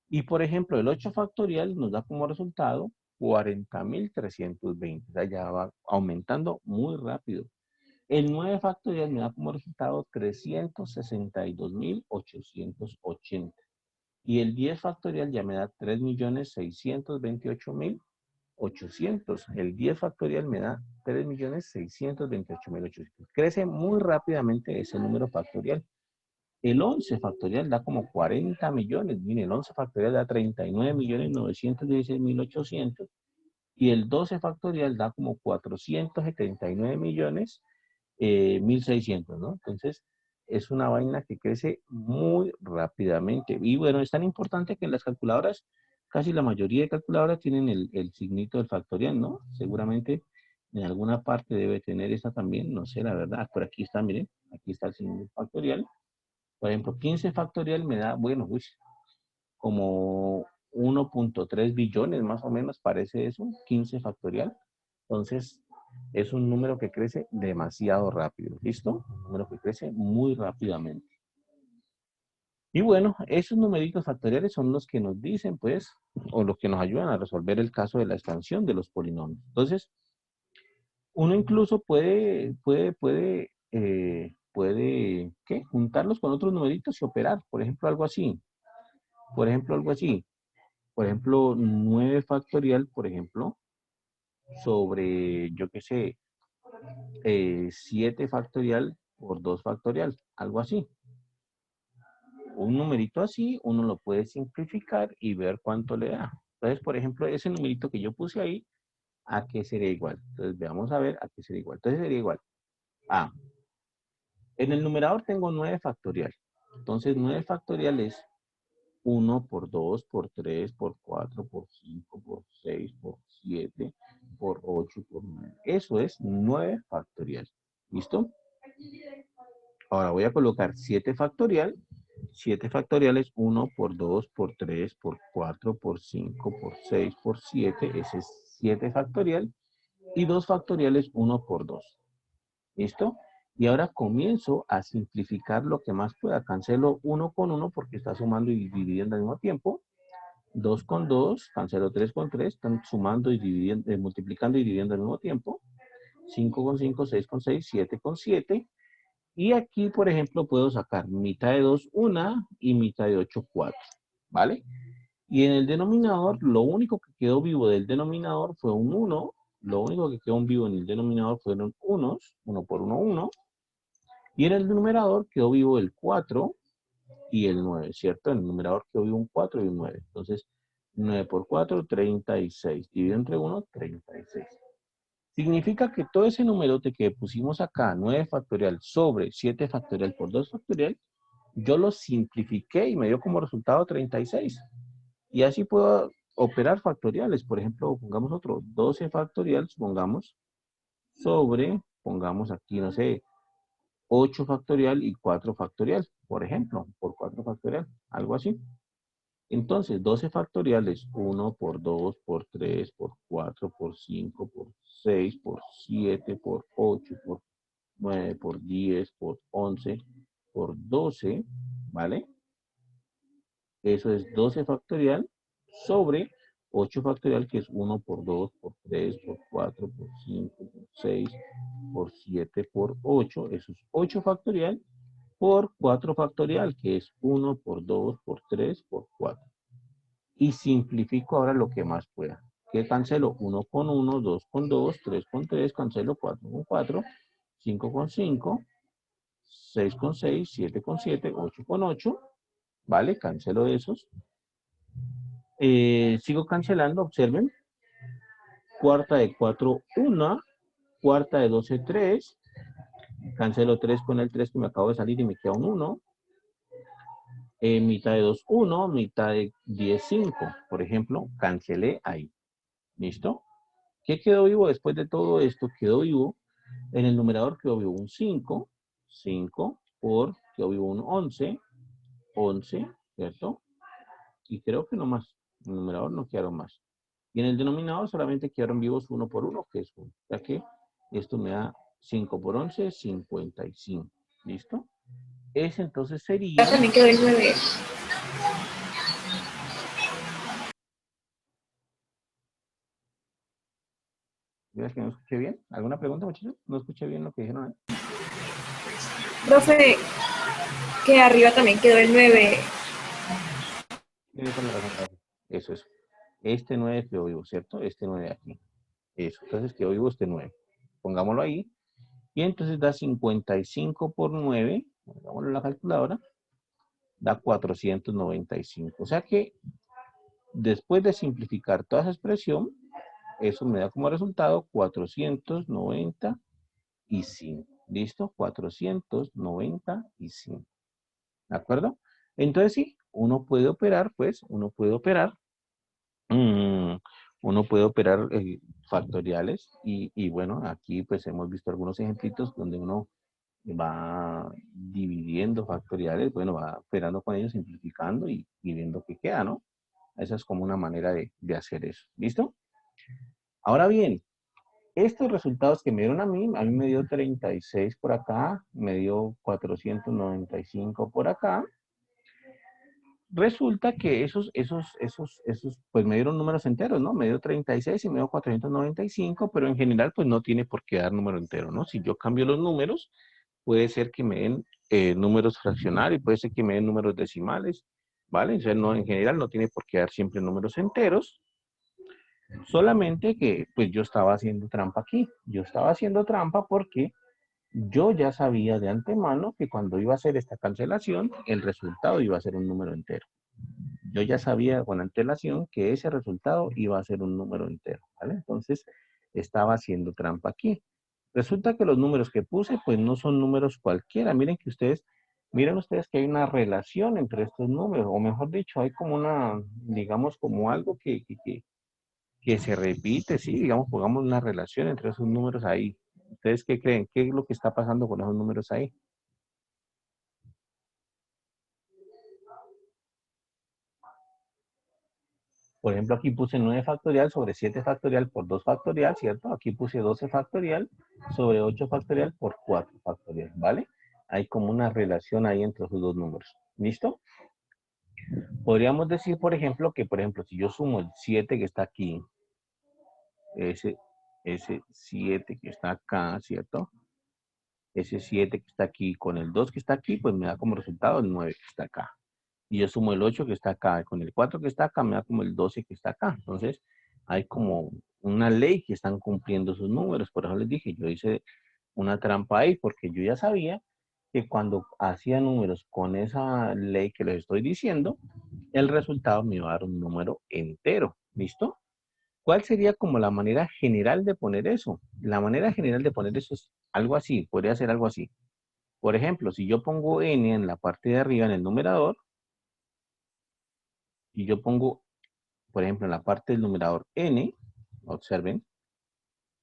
y, por ejemplo, el 8 factorial nos da como resultado 40.320. O sea, ya va aumentando muy rápido. El 9 factorial me da como resultado 362.880. Y el 10 factorial ya me da 3.628.800. El 10 factorial me da 3.628.800. Crece muy rápidamente ese número factorial. El 11 factorial da como 40 millones. Miren, el 11 factorial da 39.916.800. Y el 12 factorial da como 479 millones 1.600, ¿no? Entonces, es una vaina que crece muy rápidamente. Y bueno, es tan importante que en las calculadoras, casi la mayoría de calculadoras tienen el signito del factorial, ¿no? Seguramente en alguna parte debe tener esa también, no sé, la verdad. Por aquí está, miren, aquí está el signo factorial. Por ejemplo, 15 factorial me da, bueno, uy, como 1.3 billones más o menos, parece eso, 15 factorial. Entonces, es un número que crece demasiado rápido, ¿listo? Un número que crece muy rápidamente. Y bueno, esos numeritos factoriales son los que nos dicen, pues, o los que nos ayudan a resolver el caso de la expansión de los polinomios. Entonces, uno incluso ¿qué? Juntarlos con otros numeritos y operar. Por ejemplo, algo así. Por ejemplo, algo así. Por ejemplo, 9 factorial, por ejemplo, sobre, yo qué sé, 7 factorial por 2 factorial, algo así. Un numerito así, uno lo puede simplificar y ver cuánto le da. Entonces, por ejemplo, ese numerito que yo puse ahí, ¿a qué sería igual? Entonces, veamos a ver a qué sería igual. Entonces, sería igual a, en el numerador tengo 9 factorial. Entonces, 9 factorial es 1 por 2, por 3, por 4, por 5, por 6, por 7, por 8, por 9. Eso es 9 factorial. ¿Listo? Ahora voy a colocar 7 factorial. 7 factorial es 1 por 2, por 3, por 4, por 5, por 6, por 7. Ese es 7 factorial. Y 2 factoriales 1 por 2. ¿Listo? Y ahora comienzo a simplificar lo que más pueda. Cancelo 1 con 1 porque está sumando y dividiendo al mismo tiempo. 2 con 2, cancelo 3 con 3, están sumando y dividiendo, multiplicando y dividiendo al mismo tiempo. 5 con 5, 6 con 6, 7 con 7. Y aquí, por ejemplo, puedo sacar mitad de 2, 1 y mitad de 8, 4. ¿Vale? Y en el denominador, lo único que quedó vivo del denominador fue un 1. Lo único que quedó vivo en el denominador fueron unos, 1 por 1, 1. Y en el numerador quedó vivo el 4 y el 9, ¿cierto? En el numerador quedó vivo un 4 y un 9. Entonces, 9 por 4, 36. Dividido entre 1, 36. Significa que todo ese numerote que pusimos acá, 9 factorial sobre 7 factorial por 2 factorial, yo lo simplifiqué y me dio como resultado 36. Y así puedo operar factoriales. Por ejemplo, pongamos otro, 12 factorial, supongamos, sobre, pongamos aquí, no sé, 8 factorial y 4 factorial, por ejemplo, por 4 factorial, algo así. Entonces, 12 factoriales, 1 por 2, por 3, por 4, por 5, por 6, por 7, por 8, por 9, por 10, por 11, por 12, ¿vale? Eso es 12 factorial sobre 8 factorial, que es 1 por 2, por 3, por 4, por 5, por 6, por 7, por 8. Eso es 8 factorial por 4 factorial, que es 1 por 2, por 3, por 4. Y simplifico ahora lo que más pueda. ¿Qué cancelo? 1 con 1, 2 con 2, 3 con 3, cancelo 4 con 4, 5 con 5, 6 con 6, 7 con 7, 8 con 8, ¿vale? Cancelo esos. Sigo cancelando, observen. Cuarta de 4, 1. Cuarta de 12, 3. Cancelo 3 con el 3 que me acabo de salir y me queda un 1. Mitad de 2, 1. Mitad de 10, 5. Por ejemplo, cancelé ahí. ¿Listo? ¿Qué quedó vivo después de todo esto? Quedó vivo, en el numerador quedó vivo un 5. 5 por, quedó vivo un 11. 11, ¿cierto? Y creo que no más. En el numerador no quedaron más. Y en el denominador solamente quedaron vivos 1 por 1, que es 1. Ya que esto me da 5 por 11, 55. ¿Listo? Ese entonces sería... También quedó el 9. ¿Ves que no escuché bien? ¿Alguna pregunta, muchachos? ¿No escuché bien lo que dijeron ahí? Profe, que arriba también quedó el 9. Tiene toda la razón, gracias. Eso, eso. Este 9 quedó vivo, ¿cierto? Este 9 aquí. Eso. Entonces quedó vivo este 9. Pongámoslo ahí. Y entonces da 55 por 9. Pongámoslo en la calculadora. Da 495. O sea que después de simplificar toda esa expresión, eso me da como resultado 495. ¿Listo? 495. ¿De acuerdo? Entonces sí, uno puede operar, pues, mm, uno puede operar factoriales y bueno, aquí pues hemos visto algunos ejemplitos donde uno va dividiendo factoriales, bueno, va operando con ellos, simplificando y viendo qué queda, ¿no? Esa es como una manera de hacer eso. ¿Listo? Ahora bien, estos resultados que me dieron a mí me dio 36 por acá, me dio 495 por acá. Resulta que pues me dieron números enteros, ¿no? Me dio 36 y me dio 495, pero en general, pues no tiene por qué dar número entero, ¿no? Si yo cambio los números, puede ser que me den números fraccionarios, puede ser que me den números decimales, ¿vale? O sea, no, en general no tiene por qué dar siempre números enteros, solamente que, pues yo estaba haciendo trampa aquí. Yo estaba haciendo trampa porque yo ya sabía de antemano que cuando iba a hacer esta cancelación, el resultado iba a ser un número entero. Yo ya sabía con antelación que ese resultado iba a ser un número entero, ¿vale? Entonces, estaba haciendo trampa aquí. Resulta que los números que puse, pues no son números cualquiera. Miren ustedes que hay una relación entre estos números, o mejor dicho, hay como una, digamos, como algo que se repite, sí, digamos, pongamos una relación entre esos números ahí. ¿Ustedes qué creen? ¿Qué es lo que está pasando con esos números ahí? Por ejemplo, aquí puse 9 factorial sobre 7 factorial por 2 factorial, ¿cierto? Aquí puse 12 factorial sobre 8 factorial por 4 factorial, ¿vale? Hay como una relación ahí entre esos dos números. ¿Listo? Podríamos decir, por ejemplo, que, por ejemplo, si yo sumo el 7 que está aquí, ese, ese 7 que está acá, ¿cierto? Ese 7 que está aquí con el 2 que está aquí, pues me da como resultado el 9 que está acá. Y yo sumo el 8 que está acá con el 4 que está acá, me da como el 12 que está acá. Entonces, hay como una ley que están cumpliendo esos números. Por eso les dije, yo hice una trampa ahí, porque yo ya sabía que cuando hacía números con esa ley que les estoy diciendo, el resultado me iba a dar un número entero. ¿Listo? ¿Cuál sería como la manera general de poner eso? La manera general de poner eso es algo así, podría ser algo así. Por ejemplo, si yo pongo n en la parte de arriba en el numerador, y yo pongo, por ejemplo, en la parte del numerador n, observen,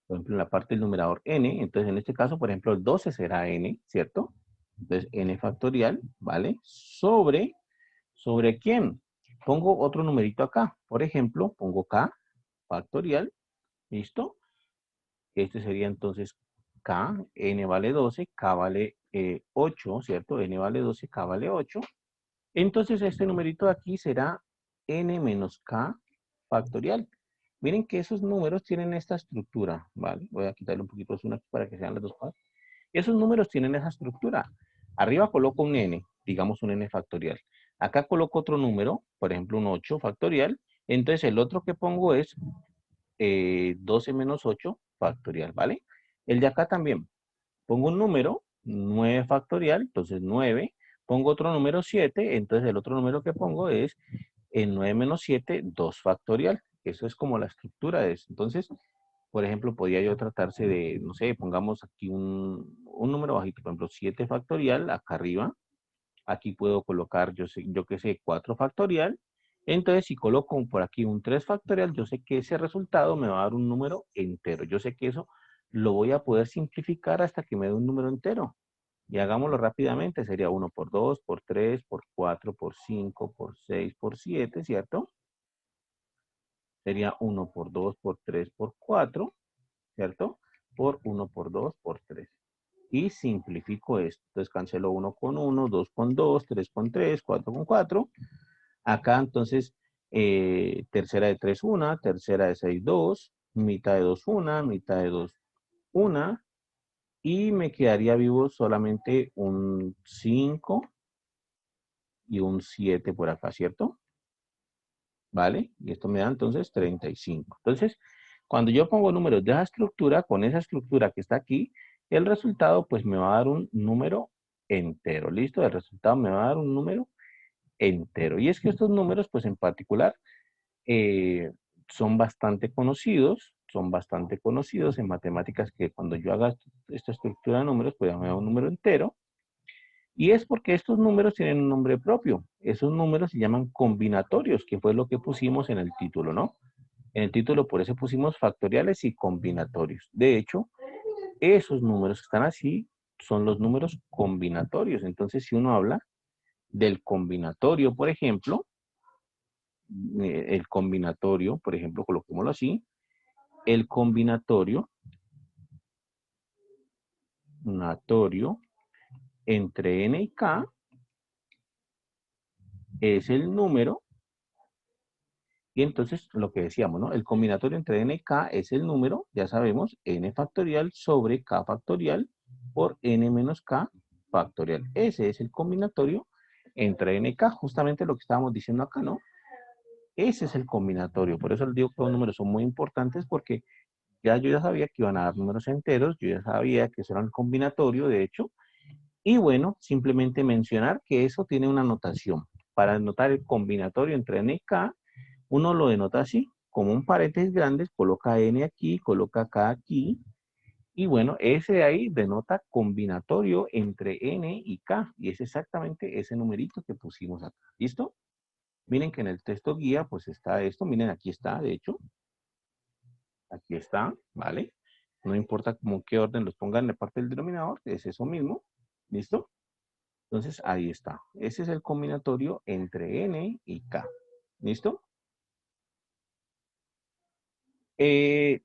por ejemplo, en la parte del numerador n, entonces en este caso, por ejemplo, el 12 será n, ¿cierto? Entonces, n factorial, ¿vale? ¿Sobre quién? Pongo otro numerito acá. Por ejemplo, pongo k factorial, ¿listo? Este sería entonces k, n vale 12, k vale 8, ¿cierto? N vale 12, k vale 8. Entonces este numerito de aquí será n menos k factorial. Miren que esos números tienen esta estructura, ¿vale? Voy a quitarle un poquito de zoom aquí para que sean las dos cosas. Esos números tienen esa estructura. Arriba coloco un n, digamos un n factorial. Acá coloco otro número, por ejemplo un 8 factorial. Entonces el otro que pongo es 12 menos 8 factorial, ¿vale? El de acá también. Pongo un número, 9 factorial, entonces 9. Pongo otro número 7, entonces el otro número que pongo es el 9 menos 7, 2 factorial. Eso es como la estructura de eso. Entonces, por ejemplo, podría yo tratarse de, no sé, pongamos aquí un número bajito, por ejemplo, 7 factorial, acá arriba. Aquí puedo colocar, yo qué sé, 4 factorial. Entonces, si coloco por aquí un 3 factorial, yo sé que ese resultado me va a dar un número entero. Yo sé que eso lo voy a poder simplificar hasta que me dé un número entero. Y hagámoslo rápidamente. Sería 1 por 2, por 3, por 4, por 5, por 6, por 7, ¿cierto? Sería 1 por 2, por 3, por 4, ¿cierto? Por 1 por 2, por 3. Y simplifico esto. Entonces cancelo 1 con 1, 2 con 2, 3 con 3, 4 con 4. Acá entonces, tercera de 3, 1, tercera de 6, 2, mitad de 2, 1, mitad de 2, 1. Y me quedaría vivo solamente un 5 y un 7 por acá, ¿cierto? ¿Vale? Y esto me da entonces 35. Entonces, cuando yo pongo números de esa estructura, con esa estructura que está aquí, el resultado pues me va a dar un número entero. ¿Listo? El resultado me va a dar un número entero. Y es que estos números pues en particular eh, son bastante conocidos en matemáticas que cuando yo haga esta estructura de números pues me da un número entero. Y es porque estos números tienen un nombre propio. Esos números se llaman combinatorios, que fue lo que pusimos en el título, ¿no? En el título por eso pusimos factoriales y combinatorios. De hecho, esos números que están así son los números combinatorios. Entonces, si uno habla del combinatorio, por ejemplo, el combinatorio, por ejemplo, coloquémoslo así, el combinatorio natorio entre n y k es el número. Y entonces, lo que decíamos, ¿no? El combinatorio entre n y k es el número, ya sabemos, n factorial sobre k factorial por n menos k factorial. Ese es el combinatorio entre n y k, justamente lo que estábamos diciendo acá, ¿no? Ese es el combinatorio. Por eso les digo que los números son muy importantes porque yo ya sabía que iban a dar números enteros, yo ya sabía que eso era un combinatorio, de hecho. Y bueno, simplemente mencionar que eso tiene una notación. Para denotar el combinatorio entre n y k, uno lo denota así, como un paréntesis grande, coloca n aquí, coloca k aquí, y bueno, ese de ahí denota combinatorio entre n y k, y es exactamente ese numerito que pusimos acá. ¿Listo? Miren que en el texto guía, pues está esto, miren, aquí está, de hecho, aquí está, ¿vale? No importa como qué orden los pongan en la parte del denominador, es eso mismo, ¿listo? Entonces, ahí está. Ese es el combinatorio entre n y k, ¿listo? ¿Qué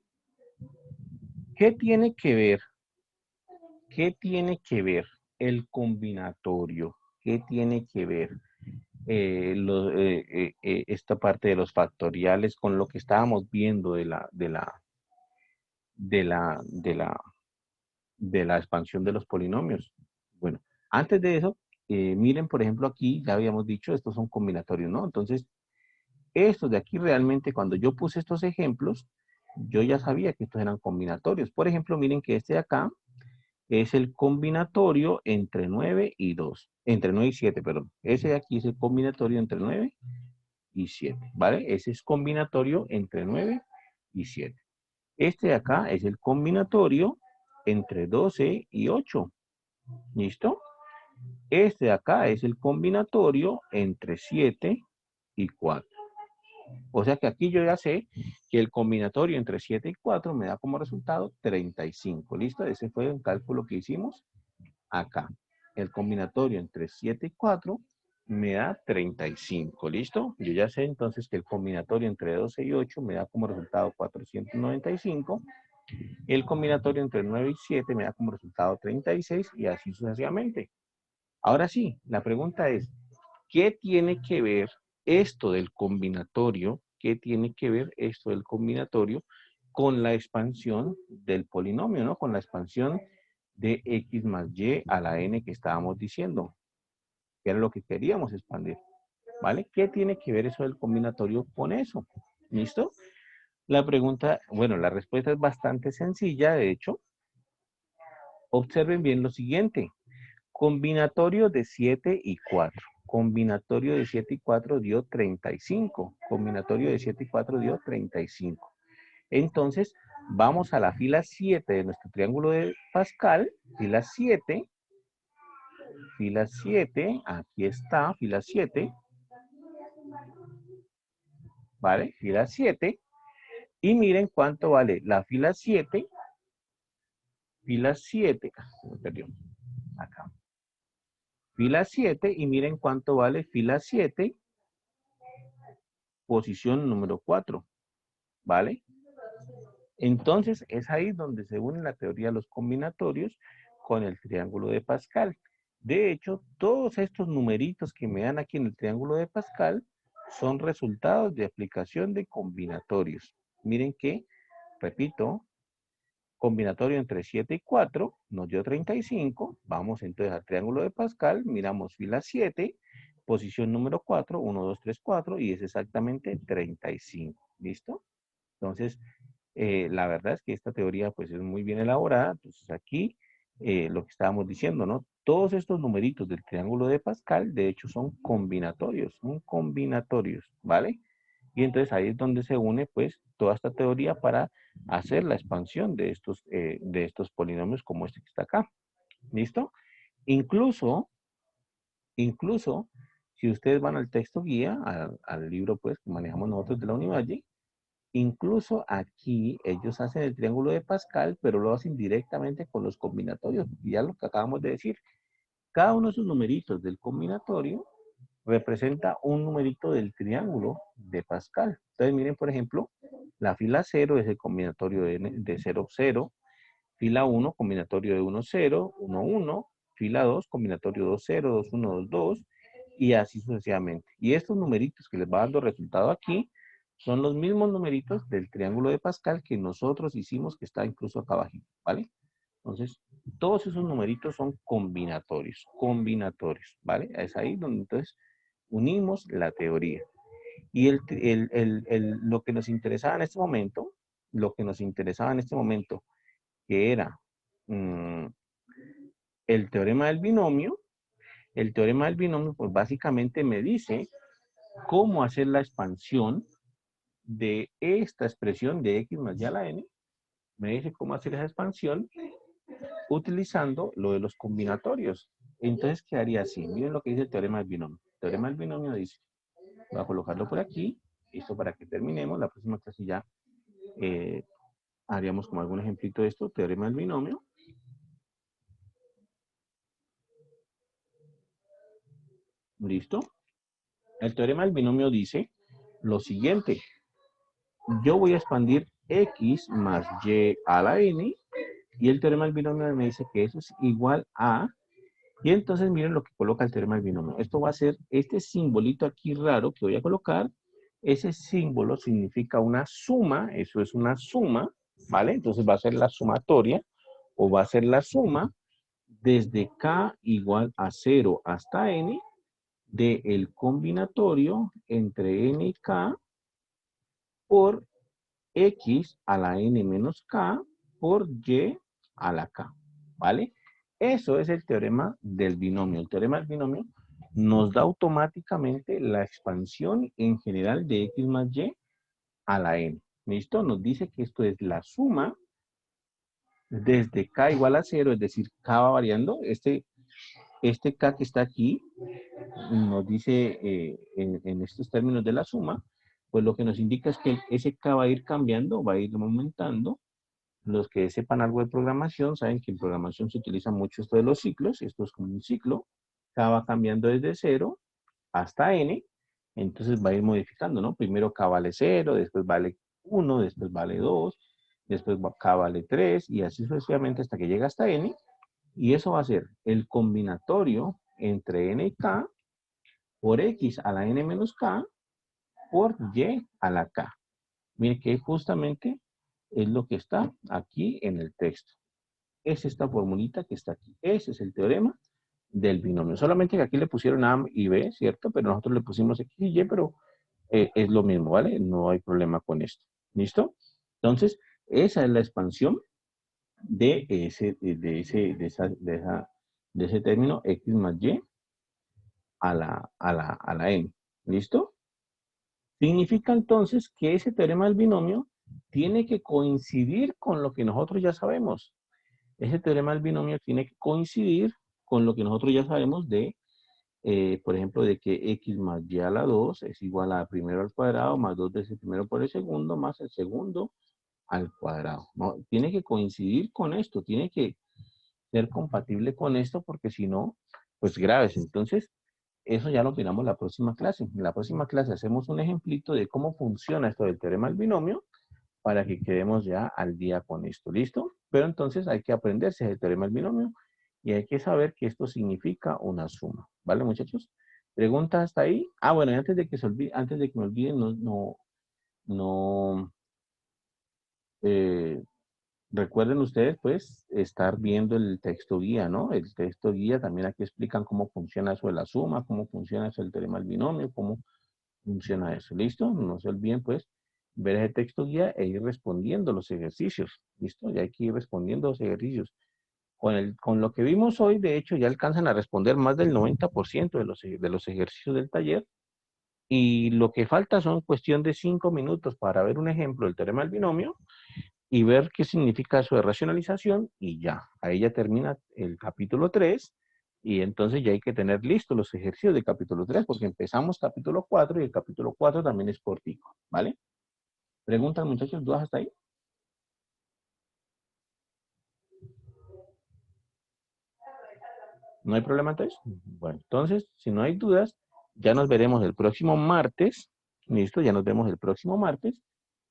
tiene que ver? ¿Qué tiene que ver el combinatorio? ¿Qué tiene que ver esta parte de los factoriales con lo que estábamos viendo de la, de la, de la expansión de los polinomios? Bueno, antes de eso, miren, por ejemplo, aquí ya habíamos dicho, estos son combinatorios, ¿no? Entonces, estos de aquí realmente, cuando yo puse estos ejemplos, yo ya sabía que estos eran combinatorios. Por ejemplo, miren que este de acá es el combinatorio entre 9 y 2. Entre 9 y 7, perdón. Ese de aquí es el combinatorio entre 9 y 7, ¿vale? Ese es combinatorio entre 9 y 7. Este de acá es el combinatorio entre 12 y 8. ¿Listo? Este de acá es el combinatorio entre 7 y 4. O sea que aquí yo ya sé que el combinatorio entre 7 y 4 me da como resultado 35. ¿Listo? Ese fue un cálculo que hicimos acá. El combinatorio entre 7 y 4 me da 35. ¿Listo? Yo ya sé entonces que el combinatorio entre 12 y 8 me da como resultado 495. El combinatorio entre 9 y 7 me da como resultado 36 y así sucesivamente. Ahora sí, la pregunta es, ¿qué tiene que ver esto del combinatorio? ¿Qué tiene que ver esto del combinatorio con la expansión del polinomio, ¿no? Con la expansión de x más y a la n que estábamos diciendo, que era lo que queríamos expandir, ¿vale? ¿Qué tiene que ver eso del combinatorio con eso? ¿Listo? La pregunta, bueno, la respuesta es bastante sencilla, de hecho. Observen bien lo siguiente. Combinatorio de 7 y 4. Combinatorio de 7 y 4 dio 35. Combinatorio de 7 y 4 dio 35. Entonces, vamos a la fila 7 de nuestro triángulo de Pascal. Fila 7. Fila 7. Aquí está, fila 7. ¿Vale? Fila 7. Y miren cuánto vale la fila 7. Fila 7. Me perdió. Acá. Fila 7. Y miren cuánto vale fila 7. Posición número 4. ¿Vale? Entonces, es ahí donde se une la teoría de los combinatorios con el triángulo de Pascal. De hecho, todos estos numeritos que me dan aquí en el triángulo de Pascal son resultados de aplicación de combinatorios. Miren que, repito, combinatorio entre 7 y 4 nos dio 35. Vamos entonces al triángulo de Pascal, miramos fila 7, posición número 4, 1, 2, 3, 4, y es exactamente 35. ¿Listo? Entonces, la verdad es que esta teoría pues es muy bien elaborada. Entonces aquí lo que estábamos diciendo, ¿no? Todos estos numeritos del triángulo de Pascal de hecho son combinatorios, ¿vale? Y entonces ahí es donde se une pues toda esta teoría para hacer la expansión de estos polinomios como este que está acá. ¿Listo? Incluso, incluso, si ustedes van al texto guía, al libro pues que manejamos nosotros de la Univalle, incluso aquí ellos hacen el triángulo de Pascal, pero lo hacen directamente con los combinatorios. Y ya lo que acabamos de decir, cada uno de esos numeritos del combinatorio representa un numerito del triángulo de Pascal. Entonces miren, por ejemplo, la fila 0 es el combinatorio de 0, 0. Fila 1, combinatorio de 1, 0, 1, 1. Fila 2, combinatorio 2, 0, 2, 1, 2, 2. Y así sucesivamente. Y estos numeritos que les va dando resultado aquí son los mismos numeritos del triángulo de Pascal que nosotros hicimos, que está incluso acá abajo, ¿vale? Entonces, todos esos numeritos son combinatorios, ¿vale? Es ahí donde entonces unimos la teoría. Y lo que nos interesaba en este momento, que era mm, el teorema del binomio, pues básicamente me dice cómo hacer la expansión de esta expresión de x más y a la n. Me dice cómo hacer esa expansión utilizando lo de los combinatorios. Entonces quedaría así. Miren lo que dice el teorema del binomio. El teorema del binomio dice, voy a colocarlo por aquí, listo, para que terminemos. La próxima clase ya haríamos como algún ejemplito de esto, teorema del binomio. ¿Listo? El teorema del binomio dice lo siguiente. Yo voy a expandir X más Y a la N, y el teorema del binomio me dice que eso es igual a, y entonces miren lo que coloca el teorema del binomio. Esto va a ser este simbolito aquí raro que voy a colocar. Ese símbolo significa una suma, eso es una suma, ¿vale? Entonces va a ser la sumatoria, o va a ser la suma desde K igual a 0 hasta N, del combinatorio entre N y K por X a la N menos K por Y a la K, ¿vale? Eso es el teorema del binomio. El teorema del binomio nos da automáticamente la expansión en general de X más Y a la N. ¿Listo? Nos dice que esto es la suma desde K igual a 0, es decir, K va variando. Este K que está aquí nos dice en estos términos de la suma, pues lo que nos indica es que ese K va a ir cambiando, va a ir aumentando. Los que sepan algo de programación saben que en programación se utiliza mucho esto de los ciclos. Esto es como un ciclo. K va cambiando desde 0 hasta N. Entonces va a ir modificando, ¿no? Primero K vale 0, después vale 1, después vale 2, después K vale 3 y así sucesivamente hasta que llega hasta N. Y eso va a ser el combinatorio entre N y K por X a la N menos K por Y a la K. Miren que justamente es lo que está aquí en el texto. Es esta formulita que está aquí. Ese es el teorema del binomio. Solamente que aquí le pusieron A y B, ¿cierto? Pero nosotros le pusimos X y Y, pero es lo mismo, ¿vale? No hay problema con esto. ¿Listo? Entonces, esa es la expansión de ese término X más Y a la N. ¿Listo? Significa entonces que ese teorema del binomio tiene que coincidir con lo que nosotros ya sabemos. Ese teorema del binomio tiene que coincidir con lo que nosotros ya sabemos de, por ejemplo, de que x más y a la 2 es igual a primero al cuadrado más 2 veces primero por el segundo más el segundo al cuadrado. ¿No? Tiene que coincidir con esto, tiene que ser compatible con esto porque si no, pues graves. Entonces, eso ya lo miramos la próxima clase. En la próxima clase hacemos un ejemplito de cómo funciona esto del teorema del binomio para que quedemos ya al día con esto. ¿Listo? Pero entonces hay que aprenderse el teorema del binomio y hay que saber que esto significa una suma. ¿Vale, muchachos? ¿Preguntas hasta ahí? Ah, bueno, y antes de que antes de que me olviden, no, eh, recuerden ustedes, pues, estar viendo el texto guía, ¿no? El texto guía también aquí explican cómo funciona eso de la suma, cómo funciona eso del teorema del binomio, cómo funciona eso. ¿Listo? No se olviden, pues, ver ese texto guía e ir respondiendo los ejercicios. ¿Listo? Ya hay que ir respondiendo los ejercicios. Con lo que vimos hoy, de hecho, ya alcanzan a responder más del 90% de los ejercicios del taller. Y lo que falta son cuestión de 5 minutos para ver un ejemplo del teorema del binomio y ver qué significa eso de racionalización y ya. Ahí ya termina el capítulo 3 y entonces ya hay que tener listos los ejercicios del capítulo 3 porque empezamos capítulo 4 y el capítulo 4 también es cortico, ¿vale? ¿Preguntas, muchachos? ¿Dudas hasta ahí? ¿No hay problema entonces? Bueno, entonces, si no hay dudas, ya nos veremos el próximo martes. ¿Listo? Ya nos vemos el próximo martes.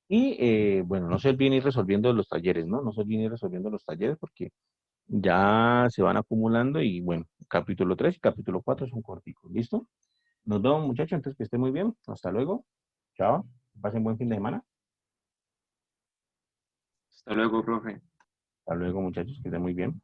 Y bueno, no se olviden ir resolviendo los talleres, ¿no? No se olviden ir resolviendo los talleres porque ya se van acumulando y bueno, capítulo 3 y capítulo 4 son corticos, ¿listo? Nos vemos muchachos, entonces que estén muy bien, hasta luego, chao, pasen buen fin de semana, Hasta luego, profe. hasta luego muchachos, que estén muy bien.